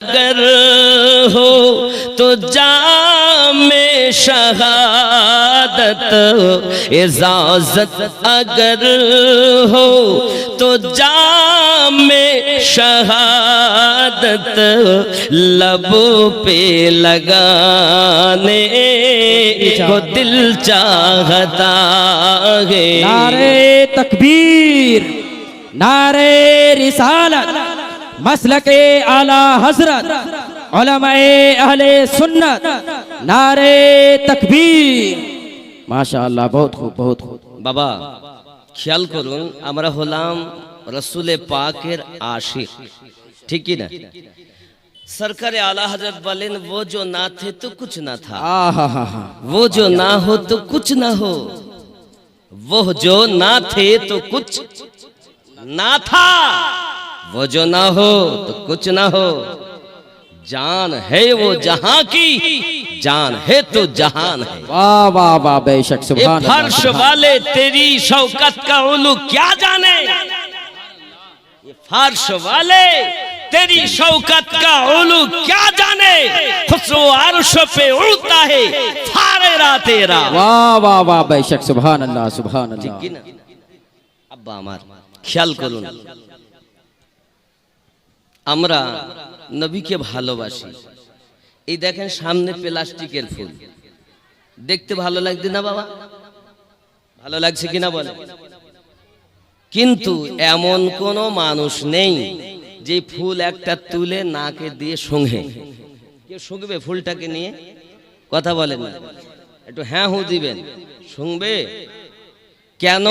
अगर हो तो जामे शहादत, इजाजत अगर हो तो जामे शहादत, लब पे लगाने को दिल चाहता है। नारे तकबीर, नारे रिसालत, मसलके आला हजरत, उलमाए अहले सुन्नत, नारे तकबीर। माशाअल्लाह, बहुत खूब, बहुत खूब। बाबा খেয়াল করুন, আমরা হলাম রসুলে পাকের আশিক, ঠিক কি না? सरकार आला हजरत बोलेन, वो जो ना थे तो कुछ ना था, वो जो ना हो तो कुछ ना हो, वो जो ना थे तो कुछ ना था, वो जो ना हो तो कुछ ना हो। जान है वो जहां की, जान है तो जहान है। वाह वाह वाह, बेशक सुभान अल्लाह। फर्श वाले तेरी शौकत का उलू क्या जाने, ये फर्श वाले तेरी शौकत का उलू क्या जाने, खुसरो अर्श पे उड़ता है फारेरा तेरा। वाह वाह वाह, बेशक सुभान अल्लाह, सुभान अल्लाह। ঠিক কি না? আব্বা আমার খেয়াল করুন, আমরা নবীকে ভালোবাসি। এই দেখেন সামনে প্লাস্টিকের ফুল, দেখতে ভালো লাগছে না বাবা? ভালো লাগছে কিনা বলে? কিন্তু এমন কোন মানুষ নেই যে ফুল একটা তুলে নাকে দিয়ে শুঁঘে। কেউ শুঁঘবে ফুলটাকে নিয়ে? কথা বলেন না, একটু হ্যাঁ হু দিবেন। শুঁঘবে কেন?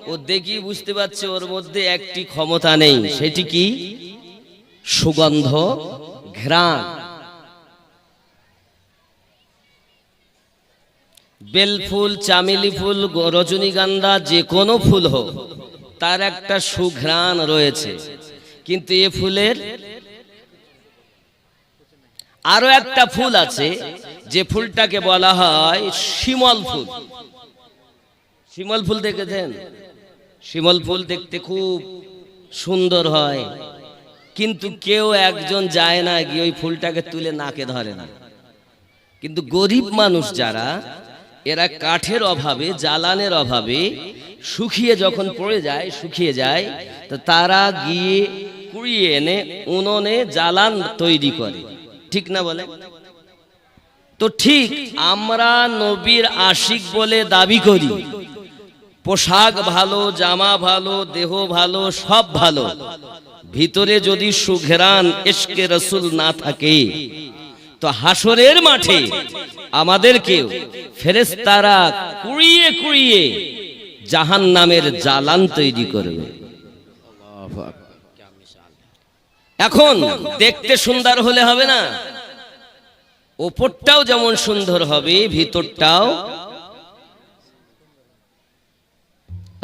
ও দেখি বুঝতে পারছে ওর মধ্যে একটি ক্ষমতা নেই, সেটি কি? সুগন্ধ, ঘ্রাণ। বেল ফুল, চামেলি ফুল, রজনীগন্ধা, যে কোনো ফুল হোক, তার একটা সুঘ্রাণ রয়েছে। কিন্তু এ ফুলের আরো একটা ফুল আছে, যে ফুলটাকে বলা হয় শিমল ফুল। শিমল ফুল দেখেছেন? শিমল ফুল দেখতে খুব সুন্দর হয়, কিন্তু কেউ একজন যায় না গিয়ে ওই ফুলটাকে তুলে নাকে ধরে না। কিন্তু গরিব মানুষ যারা, এরা কাঠের অভাবে, জ্বালানের অভাবে শুকিয়ে যখন পড়ে যায়, শুকিয়ে যায়, তো তারা গিয়ে কুড়িয়ে এনে উনুনে জ্বালান তৈরি করে, ঠিক না বলে? তো ঠিক আমরা নবীর আশিক বলে দাবি করি, পোশাক ভালো, জামা ভালো, দেহ ভালো, সব ভালো, ভিতরে যদি সুঘ্রাণ ইশকে রসুল না থাকে, তো হাসরের মাঠে আমাদেরকে ফেরেশতারা কুড়িয়ে কুড়িয়ে জাহান্নামের জ্বালান তৈরি করবে। এখন দেখতে সুন্দর হলে হবে না, ওপরটাও যেমন সুন্দর হবে, ভিতরটাও।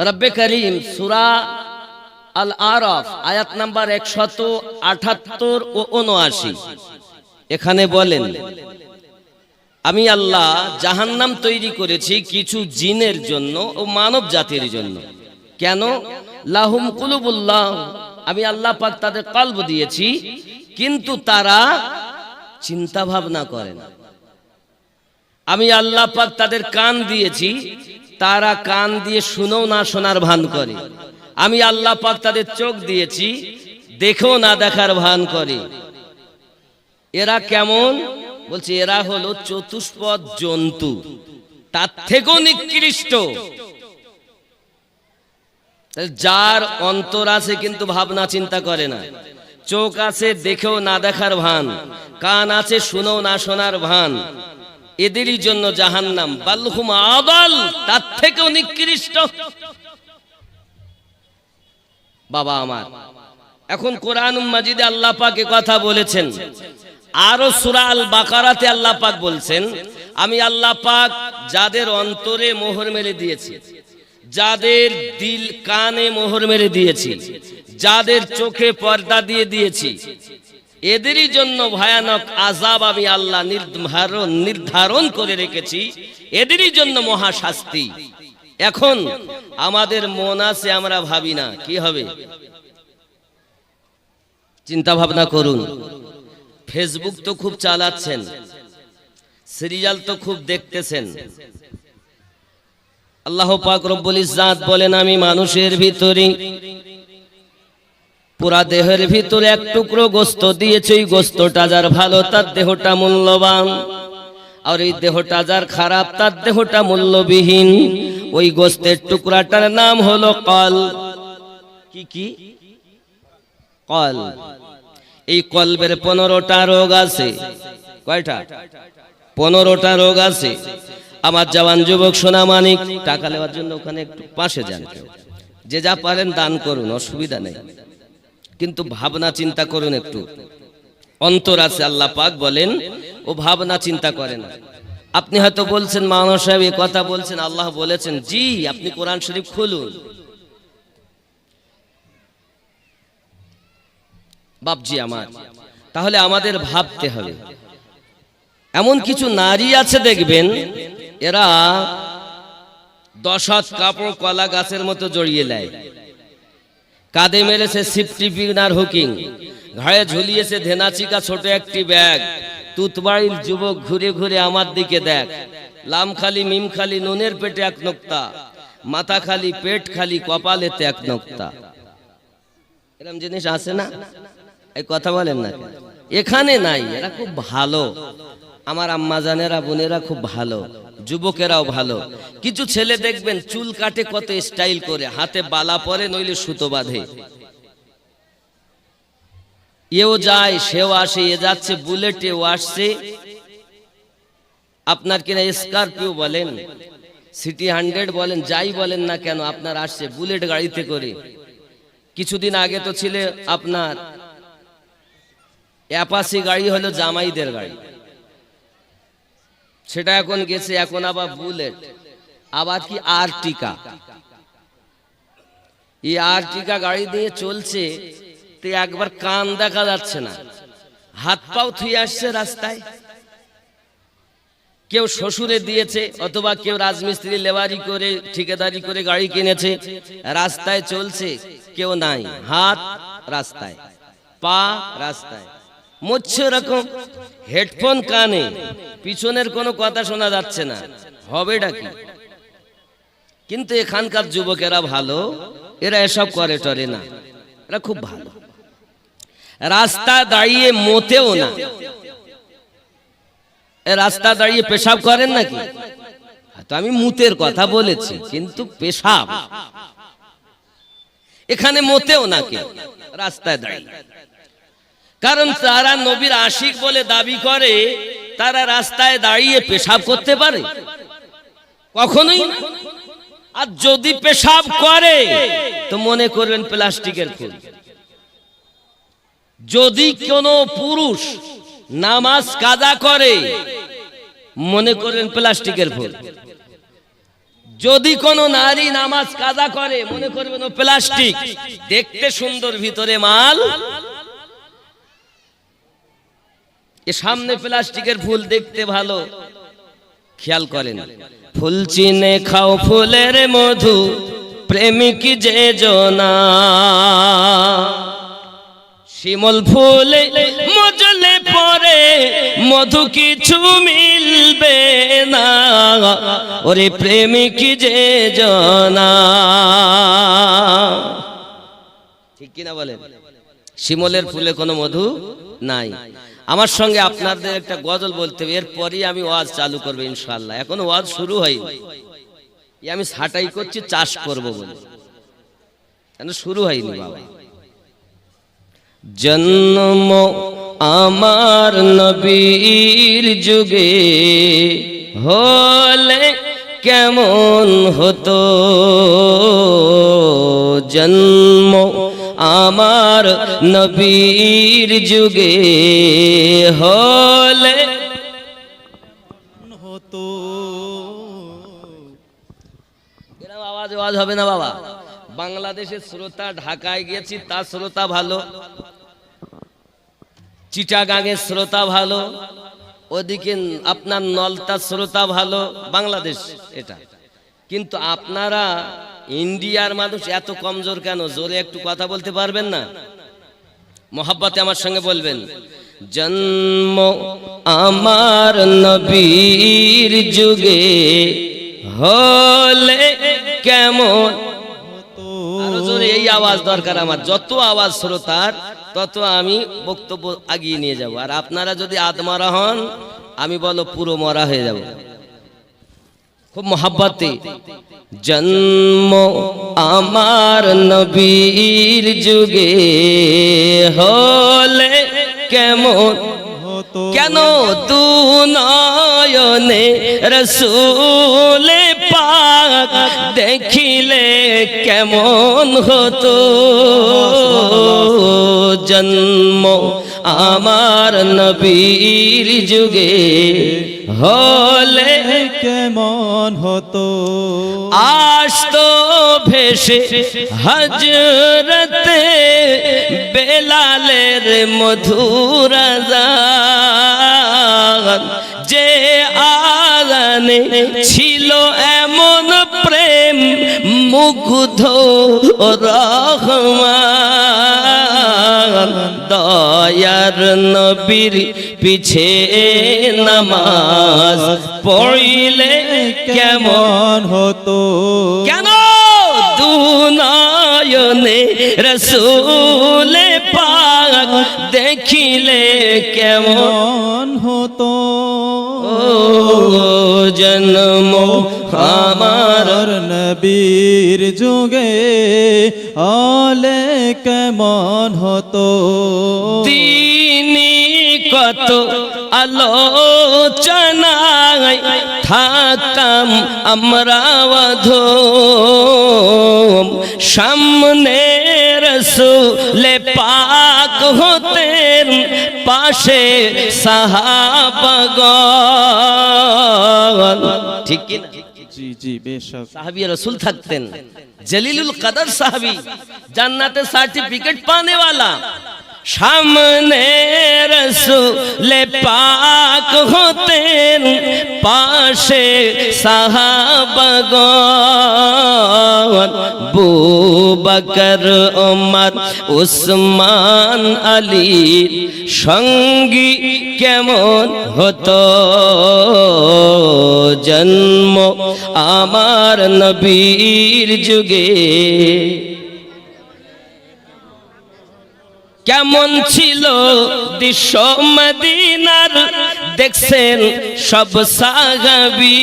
রব্বে করিম সূরা আল আরাফ আয়াত নাম্বার 178 ও 79 এখানে বলেন, আমি আল্লাহ জাহান্নাম তৈরি করেছি কিছু জিনের জন্য ও মানব জাতির জন্য। কেন? লাহুম কুলুবুল্লাহ, আমি আল্লাহ পাক তাদের কলব দিয়েছি, কিন্তু তারা চিন্তা ভাবনা করে না। আমি আল্লাহ পাক তাদের কান দিয়েছি, তারা কান দিয়ে শুনেও না শোনার ভান করে। আমি আল্লাহ পাক তাদের চোখ দিয়েছি, দেখেও না দেখার ভান করে। এরা কেমন? বলছে এরা হলো চতুষ্পদ জন্তু, তার থেকেও নিকৃষ্ট। যার অন্তর আছে কিন্তু ভাবনা চিন্তা করে না, চোখ আছে দেখেও না দেখার ভান, কান আছে শুনেও না শোনার ভান, এদেরই জন্য জাহান্নাম। বালহুম আদাল, তার থেকেও নিকৃষ্ট। বাবা আমার, এখন কোরআন মাজিদে আল্লাহ পাক এ কথা বলেছেন। আরো সূরা আল বাকারাতে আল্লাহ পাক বলছেন, আমি আল্লাহ পাক যাদের অন্তরে মোহর মেরে দিয়েছি, যাদের দিল কানে মোহর মেরে দিয়েছি, যাদের চোখে পর্দা দিয়ে দিয়েছি, এদেরই জন্য ভয়ানক আযাব আমি আল্লাহ নির্ধারণ করে রেখেছি, এদেরই জন্য মহা শাস্তি। এখন আমাদের মন আছে, আমরা ভাবি না কি হবে। চিন্তা ভাবনা করুন, ফেসবুক তো খুব চালাচ্ছেন, সিরিয়াল তো খুব দেখতেছেন। আল্লাহ পাক রব্বুল ইজ্জাত বলেন, আমি মানুষের ভিতরে পুরা দেহের ভিতরে এক টুকরো গোস্ত দিয়েছি, ওই গোস্তটা যার ভালো তার দেহটা মূল্যবান, আর এই দেহটা যার খারাপ তার দেহটা মূল্যবিহীন। ওই গোস্তের টুকরাটার নাম হলো কল। কি কল। এই কলবের 15টা রোগ আছে। কয়টা? 15টা রোগ আছে। আমার জওয়ান যুবক সোনামানিক, টাকা নেওয়ার জন্য ওখানে একটু পাশে যান, যে যা পারেন দান করুন, অসুবিধা নেই, কিন্তু ভাবনা চিন্তা করুন একটু। অন্তর আছে, আল্লাহ পাক বলেন ও ভাবনা চিন্তা করেন। আপনি হয়তো বলছেন মাওলানা সাহেব এই কথা বলছেন, আল্লাহ বলেছেন। জি, আপনি কোরআন শরীফ খুলুন। বাপজি আমার, তাহলে আমাদের ভাবতে হবে। এমন কিছু নারী আছে দেখবেন, এরা 10 হাত কাপড় কলা গাছের মতো জড়িয়ে নেয়, কাঁধে মেরেছে সিফটি পিনার হুকিং, ঘাড়ে ঝুলিয়েছে ধেনাচিকা ছোট একটি ব্যাগ। তুতবাড়ির যুবক ঘুরে ঘুরে আমার দিকে দেখ, লাম খালি মিম খালি নুনের পেটে এক নোক্তা, মাথা খালি পেট খালি কপালেতে এক নোক্তা। এরকম জিনিস আছে না? এই কথা বলেন না, এখানে নাই। এরা খুব ভালো, আমার আম্মা জানেরা বোনেরা খুব ভালো, যুবকেরাও ভালো। কিছু ছেলে দেখবেন চুল কাটে কত স্টাইল করে, হাতে বালা পরে নইলে সুতো বাঁধে। এও যায় সেও আসে, এ যাচ্ছে বুলেটে ও আসছে আপনার কিনা স্করপিও বলেন, সিটি 100 বলেন, যাই বলেন না কেন, আপনার আসছে বুলেট গাড়িতে করে। কিছুদিন আগে তো ছিল আপনার অ্যাপাসি গাড়ি, হলো জামাইদের গাড়ি, সেটা এখন গেছে, এখন আবার বুলেট, আবার কি আর্টিকা। এই আর্টিকা গাড়ি দিয়ে চলছে, তো একবার কান দেখা যাচ্ছে না, হাত পাও থুয়ে আসছে রাস্তায়। কেউ শ্বশুরে দিয়েছে, অথবা কেউ রাজমিস্ত্রি লেবারি করে ঠিকাদারি করে গাড়ি কিনেছে, রাস্তায় চলছে, কেউ নাই, হাত রাস্তায়, পা রাস্তায়, মরছে এরকম, হেডফোন কানে, পিছনের কোনো কথা শোনা যাচ্ছে না, হবেটা কি? কিন্তু এখানকার যুবকেরা ভালো, এরা এসব করে টরে না, এরা খুব ভালো। রাস্তা দাঁড়িয়ে মোতেও না, রাস্তা দাঁড়িয়ে পেশাব করেন নাকি? তো আমি মুতের কথা বলেছি, কিন্তু পেশাব এখানে মোতেও না কেউ রাস্তায় দাঁড়িয়ে। কারণ তারা নবীর আশিক বলে দাবি করে, তারা রাস্তায় দাঁড়িয়ে পেশাব করতে পারে? কখনোই না। আর যদি পেশাব করে তো মনে করবেন প্লাস্টিকের ফুল। যদি কোনো পুরুষ নামাজ কাজা করে মনে করবেন প্লাস্টিকের ফুল। যদি কোনো নারী নামাজ কাজা করে মনে করবেন ও প্লাস্টিক, দেখতে সুন্দর ভিতরে মাল। এ সামনে প্লাস্টিকের ফুল, দেখতে ভালো, খেয়াল করেন। ফুল চিনে খাও ফুলের মধু, প্রেমিক যে জনা, শিমল ফুলে মজলে পরে মধু কিছু মিলবে না, ওরে প্রেমিক যে জনা। ঠিক কিনা বলেন? শিমলের ফুলে কোনো মধু নাই। আমার সঙ্গে আপনাদের একটা গজল বলতে হবে, এরপরই আমি ওয়াজ চালু করবো ইনশাআল্লাহ। এখন ওয়াজ শুরু হয়নি, আমি ছাটাই করছি চাষ করব বলে, কেন শুরু হয়নি বাবা। জন্ম আমার নবীর যুগে হলে কেমন হতো, জন্ম আমার নবীর যুগে হলে হতো। এরকম আওয়াজ হবে না বাবা। বাংলাদেশের শ্রোতা, ঢাকায় গিয়েছি তার শ্রোতা ভালো, চিটাগাঙের শ্রোতা ভালো, ওদিকে আপনার নলতার শ্রোতা ভালো, বাংলাদেশ এটা। কিন্তু আপনারা ইন্ডিয়ার মানুষ এত কমজোর কেন? জোরে একটু কথা বলতে পারবেন না? মোহাব্বতে আমার সঙ্গে বলবেন। জন্ম আমার নবীর যুগে হলে কেমন। আরো জোরে এই আওয়াজ দরকার আমার, যত আওয়াজ শ্রোতার তত আমি বক্তব্য আগিয়ে নিয়ে যাব। আর আপনারা যদি আদমরা হন আমি বলো পুরো মরা হয়ে যাব। খুব মহাব্বতে জন্ম আমার নবীর যুগে হলে কেমন, কেন দু নয়নে রসূল পাক দেখিলে কেমন হতো। জন্ম আমার নবীর যুগে হলে কেমন হতো। আসতো ভেসে হযরতে বেলালের মধুর আযান, যে আযানে ছিল এমন প্রেম মুগ্ধ রহমান। দয়ার নবীর পিছে নামাজ পড়িলে কেমন হতো। কেন দু নয়নে রসূল পাক দেখিলে কেমন হতো। ও জন্ম আমার নবীর যুগে হলে কেমন হতো। তিনি কত আলোচনায় থাকতাম আমরা অধম, সামনে রসূল পাক হতেন পাশে সাহাবাগণ। ঠিক কি না? জি জি বেশক। সাহাবী রসূল থাকতেন, জলিলুল কদর সাহাবী, জান্নাতে সার্টিফিকেট पाने वाला। সামনে রসূল পাক হতেন পাশে সাহাবাগণ, আবু বকর ওমর উসমান আলীর সঙ্গী কেমন হতো। জন্ম আমার নবীর যুগে কেমন ছিল দৃশ্য মদিনার, দেখছেন সব সাহাবী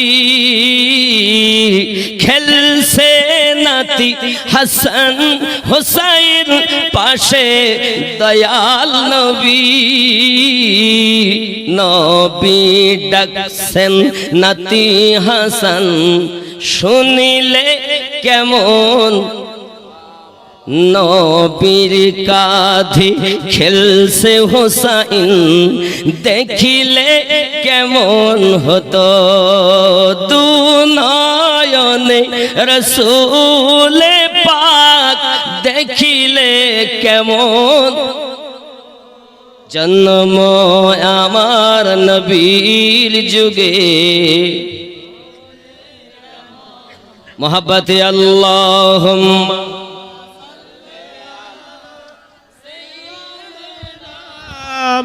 খেলছে নাতি হাসান হোসাইন পাশে দয়াল নবী। নবী ডাকছেন নাতি হাসান শুনিলে কেমন, নবীর কাঁধে খেলছে হোসাইন দেখিলে কেমন হতো। দু নয়নে রসূল পাক দেখিলে কেমন। জন্ম আমার নবীর যুগে মোহাব্বতে আল্লাহুম্মা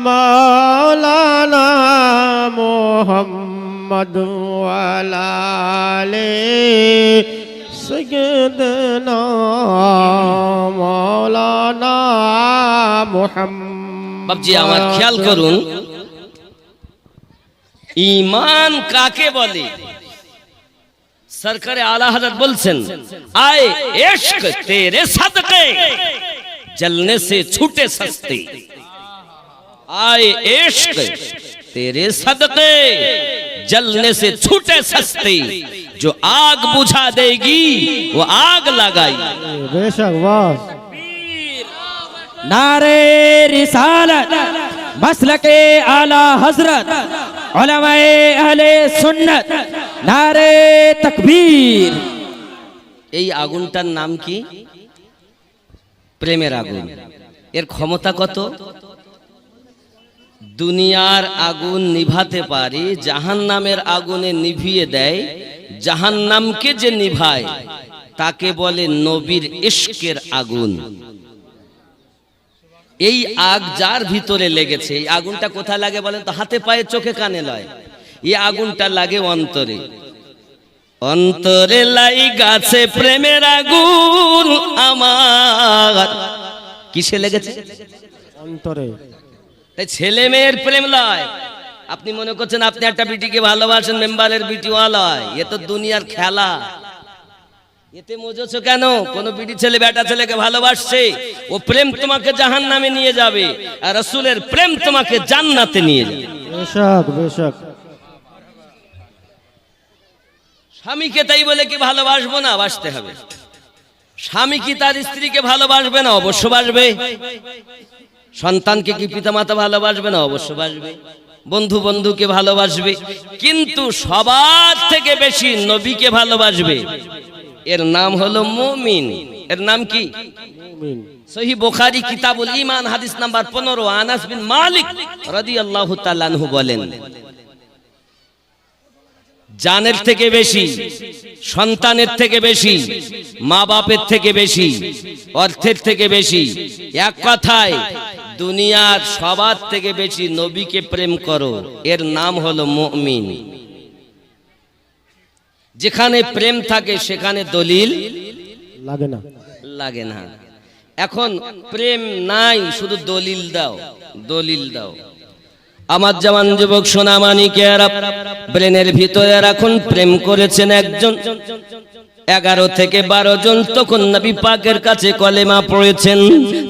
মাওলানা মুহাম্মদ ওয়ালা আলে সাইয়্যিদানা মাওলানা মুহাম্মদ। বাবজি আমার খেয়াল করুন, ঈমান কাকে বলে? সরকারে আলা হযরত বলছেন, আয়ে ইশক তেরে সদকে জলনে সে ছুটে সস্তে। आए इश्क तेरे सदके जलने से छूटे सस्ते, जो आग बुझा देगी वो आग लगाई। बेशक वाह। नारे रिसालत मसलके आला हजरत उलमाए अहले सुन्नत नारे तकबीर। এই আগুনটার নাম কি? প্রেমের আগুন। এর ক্ষমতা কত? দুনিয়ার আগুন নিভাতে পারে, জাহান্নামের আগুনে নিভিয়ে দেয়। জাহান্নামকে যে নিভায় তাকে বলে নবীর ইশকের আগুন। এই আগ যার ভিতরে লেগেছে, এই আগুনটা কোথায় লাগে বলেন তো? হাতে পায়ে চোখে কানে লয়, এই আগুনটা লাগে অন্তরে। অন্তরে লাই গাছে প্রেমের আগুন আমার। কিসে লেগেছে? অন্তরে। তাই ছেলে মেয়ের প্রেম লয়। আপনি মনে করছেন আপনি একটা বিটিকে ভালোবাসেন, মেম্বারের বিটিও লয়, এ তো দুনিয়ার খেলা। এতে মজেছো কেন? কোন বিটি ছেলে বেটা ছেলেকে ভালোবাসছে, ও প্রেম তোমাকে জাহান্নামে নিয়ে যাবে, আর রাসূলের প্রেম তোমাকে জান্নাতে নিয়ে যাবে। বেশক বেশক। স্বামীকে তাই বলে কি ভালোবাসবো না? বাসতে হবে। স্বামী কি তার স্ত্রীকে ভালোবাসবে না? অবশ্য বাসবে। সন্তানকে কি পিতামাতা ভালোবাসবে না? অবশ্য বাসবে। বন্ধু বন্ধুকে ভালোবাসবে, কিন্তু সবার থেকে বেশি নবীকে ভালোবাসবে। এর নাম হলো মুমিন। এর নাম কি? মুমিন। সহিহ বুখারী কিতাবুল ঈমান হাদিস নাম্বার 15, আনাস বিন মালিক রাদিয়াল্লাহু তাআলা আনহু বলেন, জানের থেকে বেশি, সন্তানের থেকে বেশি, মা বাপের থেকে বেশি, অর্থের থেকে বেশি, এক কথায় দুনিয়ার সবার থেকে বেশি নবীকে প্রেম করো। এর নাম হলো মুমিন। যেখানে প্রেম থাকে সেখানে দলিল লাগে না। লাগে না। এখন প্রেম নাই, শুধু দলিল দাও, দলিল দাও। আমার জওয়ান যুবক সোনামানিকেরা, ব্রেনের ভিতরে রাখুন, প্রেম করেছেন একজন, 11 থেকে 12 জন তখন নবী পাকের কাছে কলেমা পড়েছেন।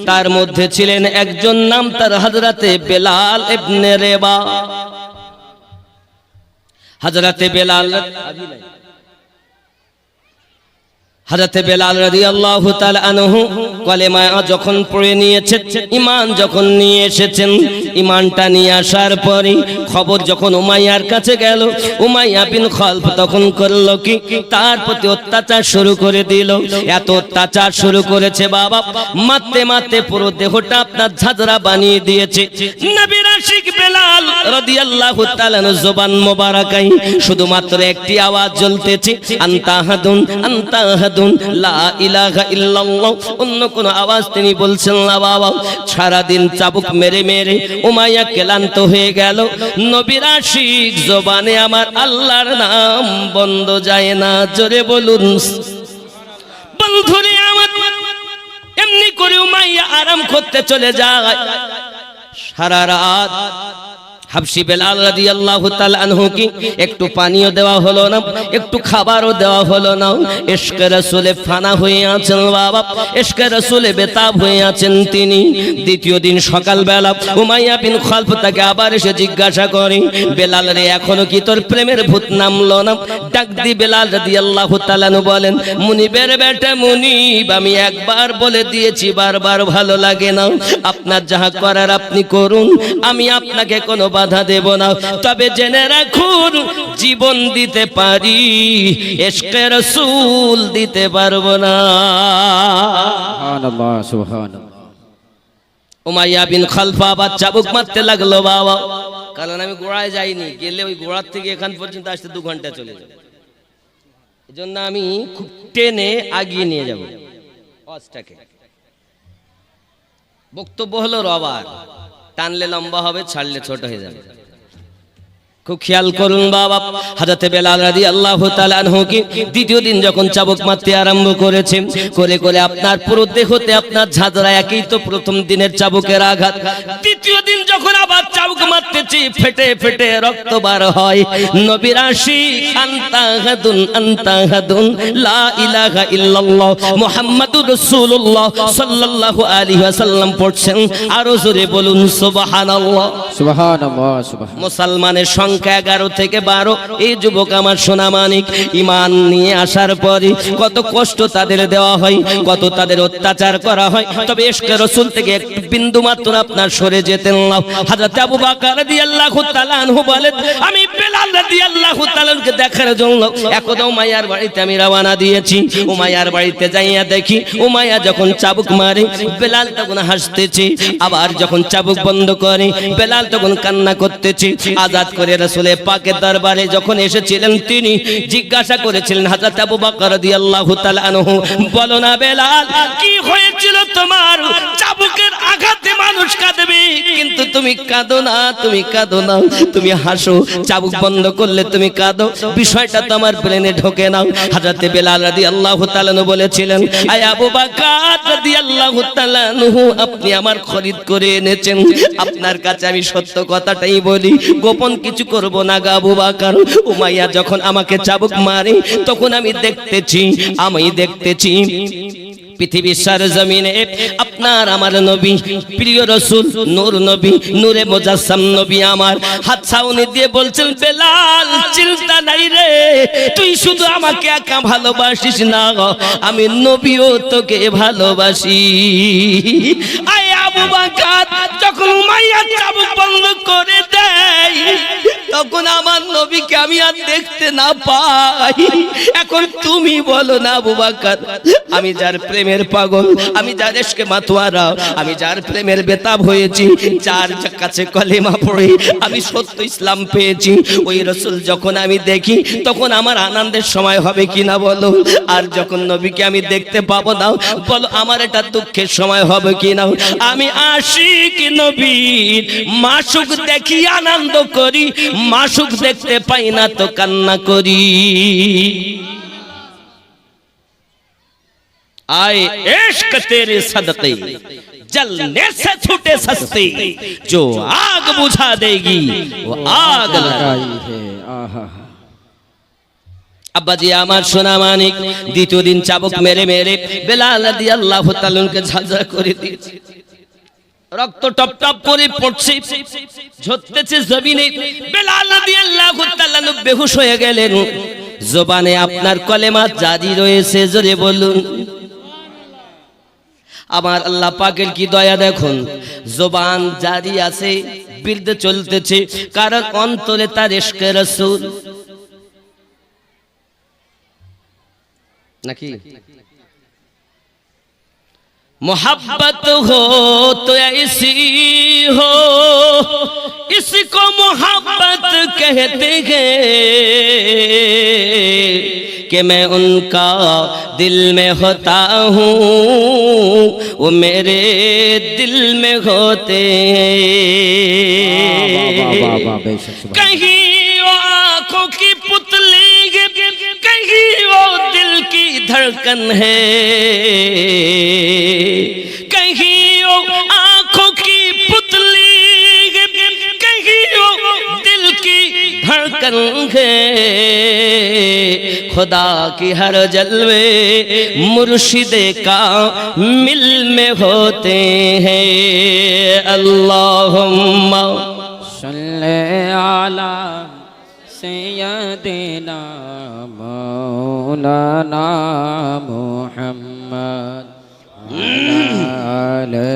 তার মধ্যে ছিলেন একজন, নাম তার হযরতে বেলাল ইবনে রেবা। হযরতে বেলাল রাদিয়াল্লাহু তাআলা আনহু কলেমা যখন পড়ে নিয়েছেন, ঈমান যখন নিয়ে এসেছেন, ঈমানটা নিয়ে আসার পরে খবর যখন উমাইয়ার কাছে গেল, উমাইয়া বিন খালফ তখন করল কি? তার প্রতি অত্যাচার শুরু করে দিল। এত অত্যাচার শুরু করেছে বাবা, মারতে মারতে পুরো দেহটা আপনার ঝাঁঝরা বানিয়ে দিয়েছে। নবীর আশিক বেলাল রাদিয়াল্লাহু তাআলা জবান মোবারকায় শুধুমাত্র একটি আওয়াজ জ্বলতেছে, আনতা হাদুন আনতা হাদুন লা ইলাহা ইল্লাল্লাহ। অন্য কোন আওয়াজ তিনি বলছেন না বাবা। সারা দিন চাবুক মেরে মেরে উমাইয়া ক্লান্ত হয়ে গেল। নবীর আশিক জবানে আমার আল্লাহর নাম বন্ধ যায় না। জোরে বলুন বন্ধুরে আমার। এমনি করে উমাইয়া আরাম করতে চলে যায়। সারা রাত হাবশি বেলাল রাদিয়াল্লাহু তাআলা আনহু কি একটু পানিও দেওয়া হলো না, একটু খাবারও দেওয়া হলো না। ইশকে রাসূলে ফানা হয়ে আছেন বাবা, ইশকে রাসূলে বেতাব হয়ে আছেন তিনি। দ্বিতীয় দিন সকালবেলা উমাইয়া বিন খালফ তাকে আবার এসে জিজ্ঞাসা করে, বেলাল রে, এখনো কি তোর প্রেমের ভূত নামলো না? ডাক দি বেলাল রাদিয়াল্লাহু তাআলা আনহু বলেন, মুনিবের বেটা মুনিব, আমি একবার বলে দিয়েছি, বারবার ভালো লাগে না। আপনার যাহা করার আপনি করুন, আমি আপনাকে কোনো বাধা দেব না। তবে জেনে রাখুন, জীবন দিতে পারি, ইশকে রাসূল দিতে পারবো না। সুবহানাল্লাহ সুবহানাল্লাহ। উমাইয়া বিন খালফ আবার চাবুক মারতে লাগলো বাবা, কারণ আমি গোড়ায় যাইনি, গেলে ওই গোড়ার থেকে এখান পর্যন্ত আসতে 2 ঘন্টা চলে যাবে। এজন্য আমি খুব টেনে আগিয়ে নিয়ে যাব ওয়াজটাকে। বক্তব্য হলো রবার, টানলে লম্বা হবে, ছাড়লে ছোট হয়ে যাবে। খুব খেয়াল করুন বাবা। হযরতে বেলাল রাদিয়াল্লাহু তাআলা আনহু কি দ্বিতীয় দিন যখন চাবুক মারতে আরম্ভ করেছে, করে করে আপনার পুরো দেহতে আপনার ঝাঁঝরা, একই তো প্রথম দিনের চাবুকের আঘাত। দ্বিতীয় দিন যখন আবার চাবুক মারতেছি, ফেটে ফেটে রক্ত বার হয়। নবীর আশিক আনতা হাদুন লা ইলাহা ইল্লাল্লাহ মুহাম্মাদুর রাসূলুল্লাহ সাল্লাল্লাহু আলাইহি ওয়াসাল্লাম পড়ছেন। আরো জোরে বলুন সুবহানাল্লাহ সুবহানাল্লাহ সুবহানাল্লাহ। মুসলমানের সংখ্যা 11 থেকে 12। এই যুবক আমার সোনা মানিক, ঈমান নিয়ে আসার পরে কত কষ্ট তাদের দেওয়া হয়, কত তাদের অত্যাচার করা হয়, তবে ইশকে রাসূল থেকে এক বিন্দু মাত্র আপনার সরে যেতেন না। হযরত আবু বকর রাদিয়াল্লাহু তাআলা আনহু বলেন, আমি বেলাল রাদিয়াল্লাহু তাআলা আনহুকে দেখার জন্য একদা উমাইয়ার বাড়িতে আমি রওনা দিয়েছি। উমাইয়ার বাড়িতে যাইয়া দেখি, উমাইয়া যখন চাবুক মারে, বেলাল তখন হাসতেছে, আবার যখন চাবুক বন্ধ করে, বেলাল তখন কান্না করতেছে। আজাদ করে রাসূলের পাকের দরবারে যখন এসেছিলেন, তিনি জিজ্ঞাসা করেছিলেন, হযরত আবু বকর রাদিয়াল্লাহু তাআলা আনহু, বলো না বেলাল, কি হয়েছিল তোমার? চাবুকের আঘাতে মানুষ কাঁদবে, কিন্তু তুমি কাঁদো না, তুমি কাঁদো না, তুমি হাসো। চাবুক বন্ধ করলে তুমি কাঁদো, বিষয়টা তো আমার ব্রেনে ঢোকে না। হযরতে বেলাল রাদিয়াল্লাহু তাআলা আনহু বলেছিলেন, আয় আবু বকর রাদিয়াল্লাহু তাআলা আনহু, আপনি আমার খরিদ করে এনেছেন, আপনার কাছে আমি সত্য কথাটাই বলি, গোপন কিছু করব না গো আবু বকর। উমাইয়া যখন আমাকে চাবুক মারে তখন আমি দেখতেছি পৃথিবীর সরজমিনে আপনার আমার নবী, প্রিয় রাসূল, নূর নবী, নূরে মুজাসসাম নবী আমার হাত ছাউনি দিয়ে বলছেন, বেলাল চিন্তা নাই রে, তুই শুধু আমাকে একা ভালোবাসিস না, আমি নবীও তোকে ভালোবাসি। আয় আবু বকর, যখন উমাইয়া চাবুক বন্ধ করে দেয় তখন আমার নবীকে আমি আর দেখতে না পাই। এখন তুমি বলো না আবু বকর, আমি যার প্রেমের পাগল, আমি যার ইশকে মাতোয়ারা, আমি যার প্রেমের বেতাব হয়েছি, যার কাছে কলেমা পড়ে আমি সত্য ইসলাম পেয়েছি, ওই রাসূল যখন আমি দেখি তখন আমার আনন্দের সময় হবে কিনা বলো? আর যখন নবীকে আমি দেখতে পাবো না বলো আমার এটা দুঃখের সময় হবে কিনা? আমি আশিক নবীর মাসুক দেখি আনন্দ করি, মাসুক দেখতে পাই না তো কান্না করি। आए इश्क तेरे सदके जलने से छूटे सस्ते, जो आग बुझा देगी वो आग लगाई है। আব্বাজি আমার সোনা মানিক দ্বিতীয় দিন চাবুক মেরে মেরে বেলাল রাদিয়াল্লাহু তাআলা কে ঝাঁঝরা করে দিয়েছে, রক্ত টপ টপ করে পড়ছে, ঝরতেছে জমিনে। বেলাল রাদিয়াল্লাহু তাআলা বেহুশ হয়ে গেলেন। জবানে আপনার কলেমা জারি রয়েছে, জোরে বলুন। আমার আল্লাহ পাকের কি দয়া দেখুন, জবান জারি আছে, বিরুদ্ধে চলতেছে, কারণ অন্তরে তার ইশকে রাসূল নাকি मोहब्बत हो तो ऐसी हो, इसको मोहब्बत कहते हैं कि मैं उनका दिल में होता हूँ, वो मेरे दिल में होते हैं। कहीं वो आँखों की पुतली, कहीं वो दिल की धड़कन है, कहीं वो आँखों की पुतली, कहीं वो दिल की धड़कन है। खुदा की हर जलवे मुर्शिदे का मिल में होते हैं। अल्लाहुम्मा सल्ले अला सय्यदिना मौलाना मुहम्मद आले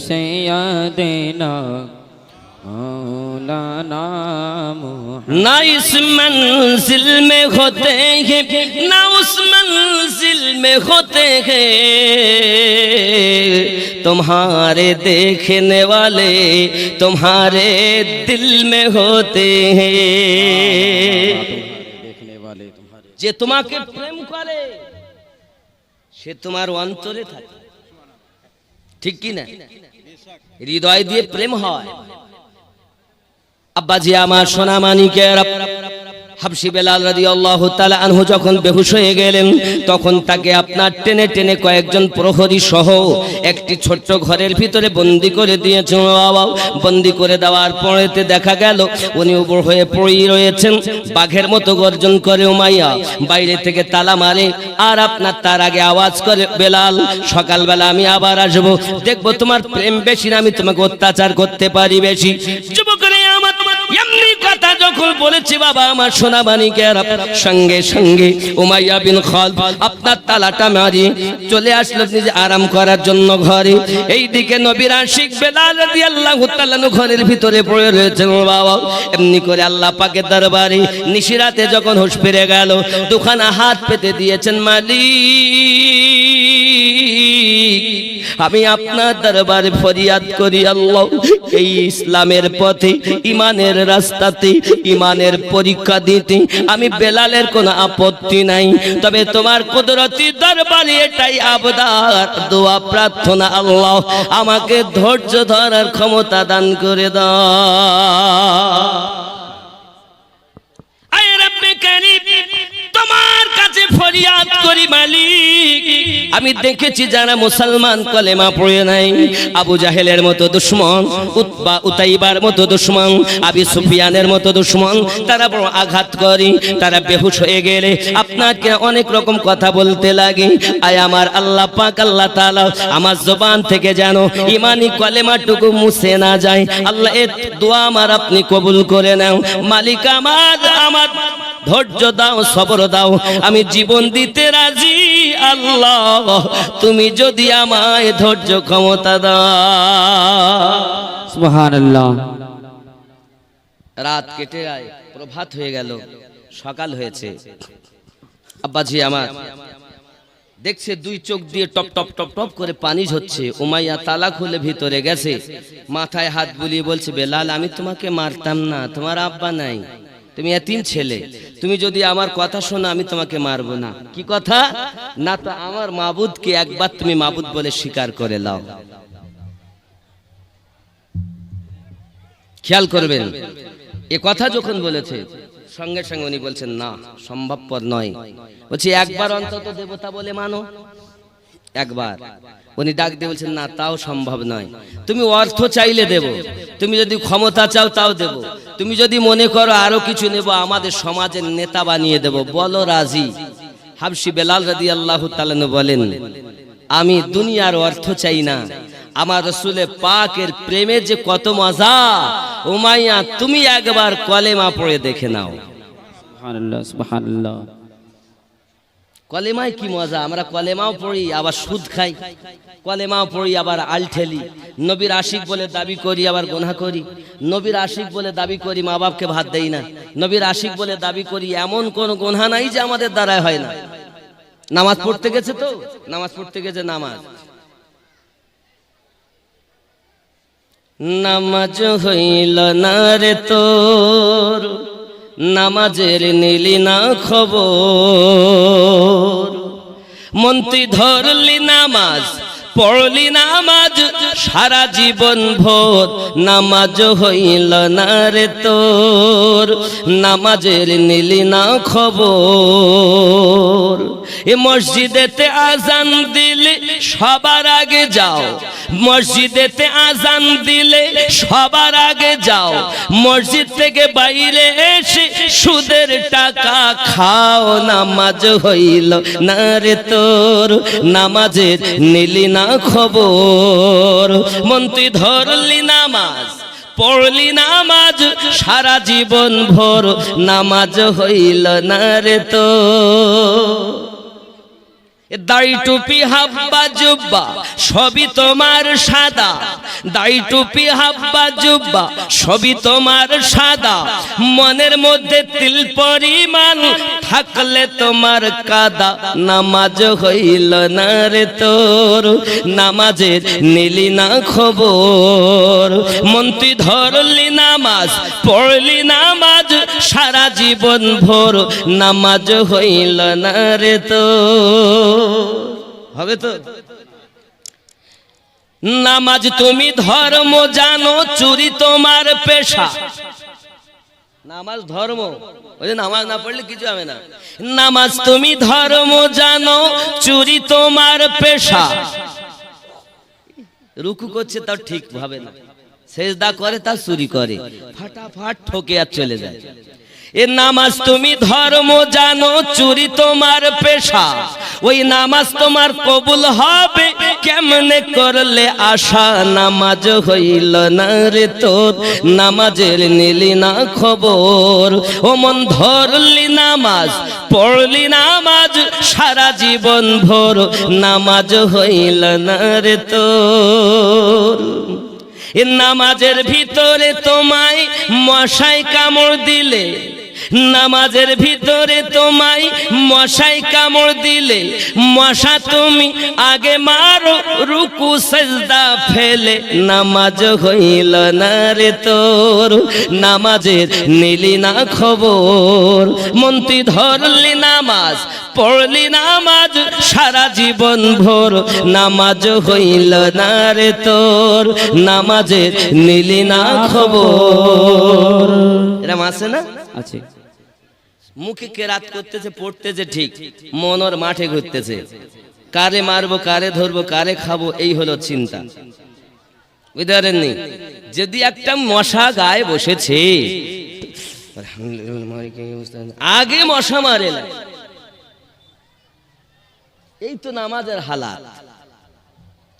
सय्यदिना मौलाना मुहम्मद। ना इस मंजिल में होते हैं ना उस मंजिल में होते हैं, तुम्हारे देखने वाले तुम्हारे दिल में होते हैं। যে তোমাকে প্রেম করে সে তোমার অন্তরে থাকে, ঠিক কি না? হৃদয় দিয়ে প্রেম হয়। আব্বাজি আমার সোনা মানিকের, হাবশি বেলাল রাদিয়াল্লাহু তাআলা আনহু যখন বেহুশ হয়ে গেলেন তখন তাকে আপনার টেনে টেনে কয়েকজন প্রহরী সহ একটি ছোট্ট ঘরের ভিতরে বন্দি করে দিয়েছেন। বাবা, বন্দি করে দেওয়ার পরেতে দেখা গেল উনি উপর হয়ে পড়ে রয়েছেন, বাঘের মতো গর্জন করে উমাইয়া, বাইরে থেকে তালা মারে, আর আপনার তার আগে আওয়াজ করে, বেলাল সকালবেলা আমি আবার আসবো, দেখবো তোমার প্রেম বেশি না আমি তোমাকে অত্যাচার করতে পারি বেশি। যুবকরে আমার এমনি কথা যখন বলেছি বাবা আমার সোনা মানিকের, সঙ্গে সঙ্গে উমাইয়া বিন খালদ আপনার তালাটা মারি চলে আসলো নিজে আরাম করার জন্য ঘরে। এইদিকে নবীর আশিক বেলাল রাদিয়াল্লাহু তাআলা ঘরের ভিতরে পড়ে রয়েছেন। বাবা এমনি করে আল্লাহ পাকের দরবারে নিশিরাতে যখন হুঁশ ফিরে গেল, দুখানা হাত পেতে দিয়েছেন, মালিক আমি আপনার দরবারে ফরিয়াদ করি, আল্লাহ এই ইসলামের পথে ইমানের রাস্তাতে করতে, ইমানের পরীক্ষা দিতে আমি বেলালের কোনো আপত্তি নাই। তবে তোমার কুদরতি দরবারে এটাই আবদার, দোয়া প্রার্থনা, আল্লাহ আমাকে ধৈর্য ধরার ক্ষমতা দান করে দাও। আয় রব্বে কারীম, তোমার কাছে ফরিয়াদ করি মালিক, আমি দেখেছি যারা মুসলমান কলেমা পড়ে নাই, আবু জাহেলের মতো দুশমন, উতবা উতাইবার মতো দুশমন, আবি সুফিয়ানের মতো দুশমন, তারা বড় আঘাত করে, তারা বেহুশ হয়ে গেলে আপনাকে অনেক রকম কথা বলতে লাগে। আয় আমার আল্লাহ পাক আল্লাহ তাআলা আমার জবান থেকে যেন ইমানি কলেমাটুকু মুছে না যায়। আল্লাহ এর দোয়া আমার আপনি কবুল করে নাও। মালিক আমার ধৈর্য দাও, সবর দাও, আমি জীবন দিতে রাজি। আল্লাহ তুমি যদি আমায় ধৈর্য ক্ষমতা দাও। সুবহানাল্লাহ। রাত কেটে যায়, প্রভাত হয়ে গেল, সকাল হয়েছে। আব্বাজি আমার দেখছে দুই চোখ দিয়ে টপ টপ টপ টপ করে পানি ঝরছে। উমাইয়া তালা খুলে ভিতরে গেছে, মাথায় হাত বুলিয়ে বলছে, বেলাল আমি তোমাকে মারতাম না, তোমার আব্বা নাই, তুমি এতিম ছেলে, তুমি যদি আমার কথা শোনো আমি তোমাকে মারবো না। কি কথা? না তো আমার মাবুদকে একবার তুমি মাবুদ বলে স্বীকার করে নাও। খেয়াল করবেন, এ কথা যখন বলেছে সঙ্গে সঙ্গে উনি বলছেন না, সম্ভবপর নয়। বলছি একবার অন্তত দেবতা বলে মানো, একবার। উনি ডাক দিয়ে বলছেন না, তাও সম্ভব নয়। তুমি অর্থ চাইলে দেব, তুমি যদি ক্ষমতা চাও তাও দেব, তুমি যদি মনে করো আরো কিছু নেব, আমাদের সমাজের নেতা বানিয়ে দেব, বলো রাজি। হাবশি বেলাল রাদিয়াল্লাহু তাআলা বলেন, আমি দুনিয়ার অর্থ চাই না, আমার রাসূলে পাকের প্রেমে যে কত মজা। উমাইয়া তুমি একবার কলেমা পড়ে দেখে নাও। সুবহানাল্লাহ, সুবহানাল্লাহ। কলেমায় কি মজা! আমরা কলেমাও পড়ি আবার সুদ খাই, কলেমাও পড়ি আবার আল ঠেলি, নবীর আশিক বলে দাবি করি আবার গুনাহ করি, নবীর আশিক বলে দাবি করি মা বাপকে ভাত দেই না, নবীর আশিক বলে দাবি করি এমন কোন গুনাহ নাই যে আমাদের দ্বারাই হয় না। নামাজ পড়তে গেছে তো, নামাজ পড়তে গেছে, নামাজ নামাজ হইল না রে তোর, নামাজের নিলি না খবর, মন তুই ধরলি নামাজ, পড়লি নামাজ সারা জীবন ভোর, নামাজ হইল না রে তোর, নামাজের নিলি না খবর। এ মসজিদেতে আজান দিলে সবার আগে যাও, মসজিদেতে আজান দিলে সবার আগে যাও, মসজিদ থেকে বাইরে এসে সুদের টাকা খাও, নামাজ হইল না রে তোর, নামাজের নিলি না খবর, মন তুই ধরলি নামাজ, পড়লি নামাজ সারা জীবন ভোর, নামাজ হইল না রে তোর। দাড়ি টুপি হাব্বা জুব্বা সবই তোমার সাদা, দাড়ি টুপি হাব্বা জুব্বা সবই তোমার সাদা, মনের মধ্যে তিল পরিমাণ থাকলে তোমার কাদা, নামাজ হইল না রে তোর, নামাজের নিলি না খবর, মন তুই ধরলি নামাজ, পড়লি নামাজ সারা জীবন ভোর, নামাজ হইল না রে তোর। হবে তো? নামাজ তুমি ধর্ম জানো, চুরি তোমার পেশা। নামাজ ধর্ম, ওই যে নামাজ না পড়লে কিছু হবে না। নামাজ তুমি ধর্ম জানো, চুরি তোমার পেশা। রুকু করছে তাও ঠিক ভাবে না, সেজদা করে তা চুরি করে, ফাটাফাট ঠকে আর চলে যায়। এ নামাজ তুমি ধর্ম জানো, চুরি তোমার পেশা, ওই নামাজ তোমার কবুল হবে কেমনে করলে আশা, নামাজ হইল না রে তোর, নামাজের নিলি না খবর, ও মন ধরলি নামাজ, পড়লি নামাজ সারা জীবন ভোর, নামাজ হইল না রে তোর। এ নামাজের ভিতরে তোমায় মশাই কামড় দিলে, নামাজের ভিতরে তোমায় মশাই কামড় দিলে মশা তুমি আগে মারো রুকু সেজদা ফেলে নামাজ হইল না রে তোর নামাজের নিলি না খবর মন্ত্রী ধরলি নামাজ পড়লি নামাজ সারা জীবন ভোর নামাজ হইল না রে তোর নামাজের নিলি না খবর এরম আছে না আছে। মুখে কেরাত করতেছে পড়তেছে ঠিক মন ওর মাঠে ঘুরতেছে কারে মারবো কারে ধরবো কারে খাবো এই হলো চিন্তা বুঝতে পারেননি যদি একটা মশা গায়ে বসেছে আগে মশা মারে না এই তো নামাজের হালাত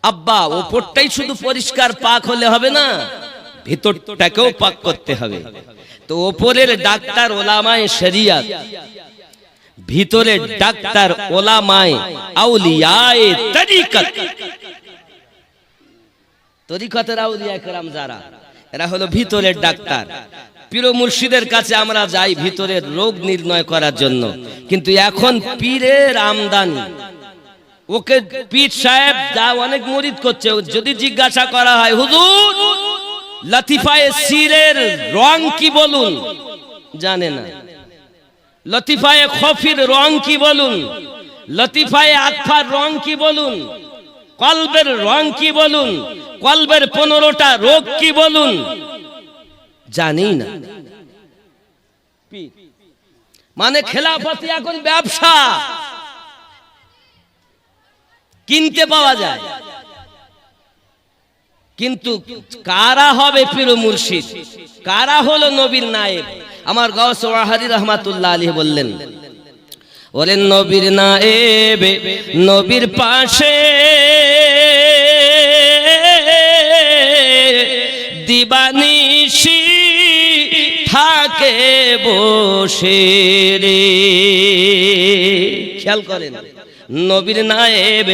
আব্বা ওপরটাই শুধু পরিষ্কার পাক হলে হবে না ভিতরটাকেও পাক করতে হবে তো ওপরের ডাক্তার ওলামায়ে শরিয়ত ভিতরের ডাক্তার ওলামায়ে আউলিয়ায়ে তরিকত তরিকতের আউলিয়া کرام যারা এরা হলো ভিতরের ডাক্তার পীর মুর্শিদের কাছে আমরা যাই ভিতরের রোগ নির্ণয় করার জন্য কিন্তু এখন পীরের আমদানি ওকে পীর সাহেব যা অনেক মুরিদ করছে যদি জিজ্ঞাসা করা হয় হুজুর লতিফায়ে সিরের রং কি বলুন জানে না লতিফায়ে খফির রং কি বলুন লতিফায়ে আতফার রং কি বলুন কলবের রং কি বলুন কলবের 15টা রোগ কি বলুন জানি না মানে খেলাফতি এখন ব্যবসা কিনতে পাওয়া যায় কিন্তু কারা হবে পীর মুর্শিদ কারা হলো নবীর নায়েব আমার গাউস ওয়াহাদি রহমাতুল্লাহ আলাইহি বললেন ওরে নবীর নায়েব নবীর পাশে দিবানিশি থাকে বসে রে খেয়াল করেন নবীর নায়েব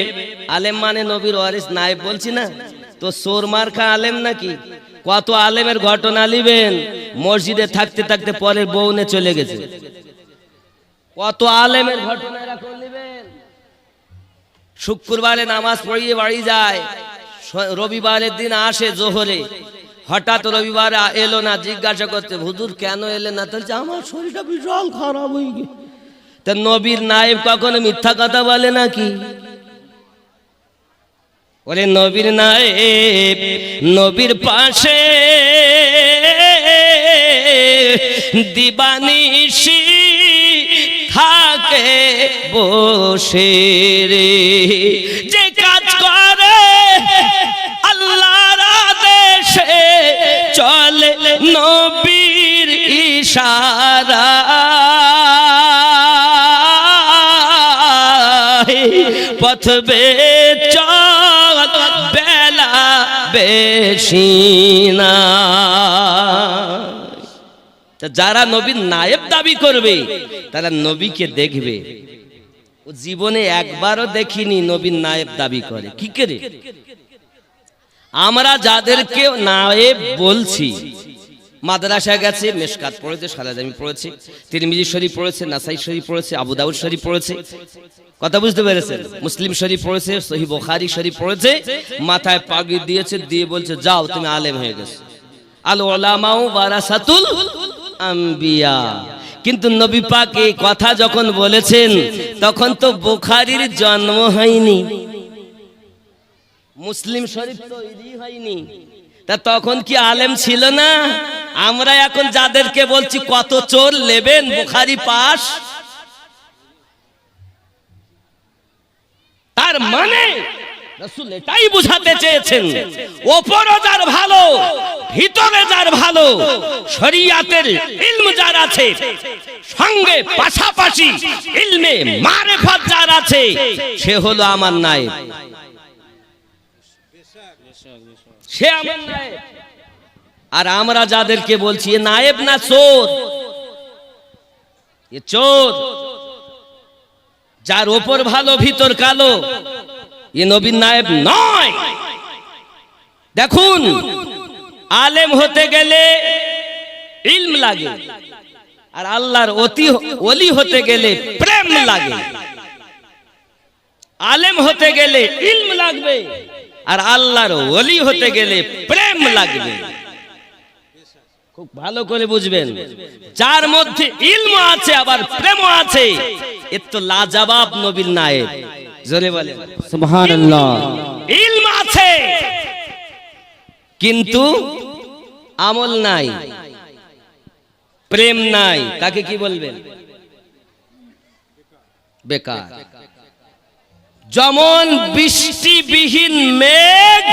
আলেম মানে নবীর ওয়ারিস নায়েব বলছি না তো সোর মার্কা আলেম নাকি কত আলেমের ঘটনা লিবেন মসজিদে থাকতে থাকতে পরের বউনে চলে গেছে কত আলেমের ঘটনা এরকম লিবেন শুক্রবারে নামাজ পড়িয়ে বাড়ি যায় রবিবারের দিন আসে জোহরে হঠাৎ রবিবার এলো না জিজ্ঞাসা করতে হুজুর কেন এলেন না বলছে আমার শরীরটা বিশাল খারাপ হয়ে গেছে তা নবীর নায়েব কখনো মিথ্যা কথা বলে নাকি ওরে নবীর নায়েব নবীর পাশে দিবানিশি থাকে বসে রে যে কাজ করে আল্লাহর আদেশে চলে নবীর ইশারা পথ বেচল বেলা বেশি না যারা নবীর নায়েব দাবি করবে তারা নবীকে দেখবে ও জীবনে একবারও দেখিনি নবীর নায়েব দাবি করে কি করে আমরা যাদেরকে নায়েব বলছি মাদ্রাসা গেছে মিশকাত পড়েছে সালাজামি পড়েছে তিরমিজি শরীফ পড়েছে নাসাই শরীফ পড়েছে আবু দাউদ শরীফ পড়েছে কথা বুঝতে পেরেছেন মুসলিম শরীফ পড়েছে সহিহ বুখারী শরীফ পড়েছে মাথায় পাগড়ি দিয়েছে দিয়ে বলছে যাও তুমি আলেম হয়ে গেছো আল উলামাউ ওয়ারাসাতুল আম্বিয়া কিন্তু নবী পাক এই কথা যখন বলেছেন তখন তো বুখারীর জন্ম হয়নি মুসলিম শরীফ তৈরি হয়নি তা তখন কি আলেম ছিল না আমরা এখন যাদেরকে বলছি কত চোর নেবেন বুখারী পাস তার মানে রাসূল এটাই বুঝাতে চেয়েছেন ওপরে যার ভালো ভিতরে যার ভালো শরীয়তের ইলম যার আছে সঙ্গে পাশাপাশি ইলমে মারিফাত যার আছে সে হলো আমার নায়েব সে আমার নায়েব আর আমরা যাদেরকে বলছি এ নায়েব না চোর এ চোর যার ওপর ভালো ভিতর কালো এ নবীর নায়েব নয় দেখুন আলেম হতে গেলে ইলম লাগে আর আল্লাহর ওলি হতে গেলে প্রেম লাগে, আলেম হতে গেলে ইলম লাগবে, আর আল্লাহর ওলি হতে গেলে প্রেম লাগবে। খুব ভালো করে বুঝবেন, যার মধ্যে ইলম আছে আবার প্রেম আছে, এর তো লাজবাব নবীর নায়েব। জোরে বলেন সুবহানাল্লাহ। ইলম আছে কিন্তু আমল নাই, প্রেম নাই, তাকে কি বলবেন? বেকার। যেমন বৃষ্টিবিহীন মেঘ,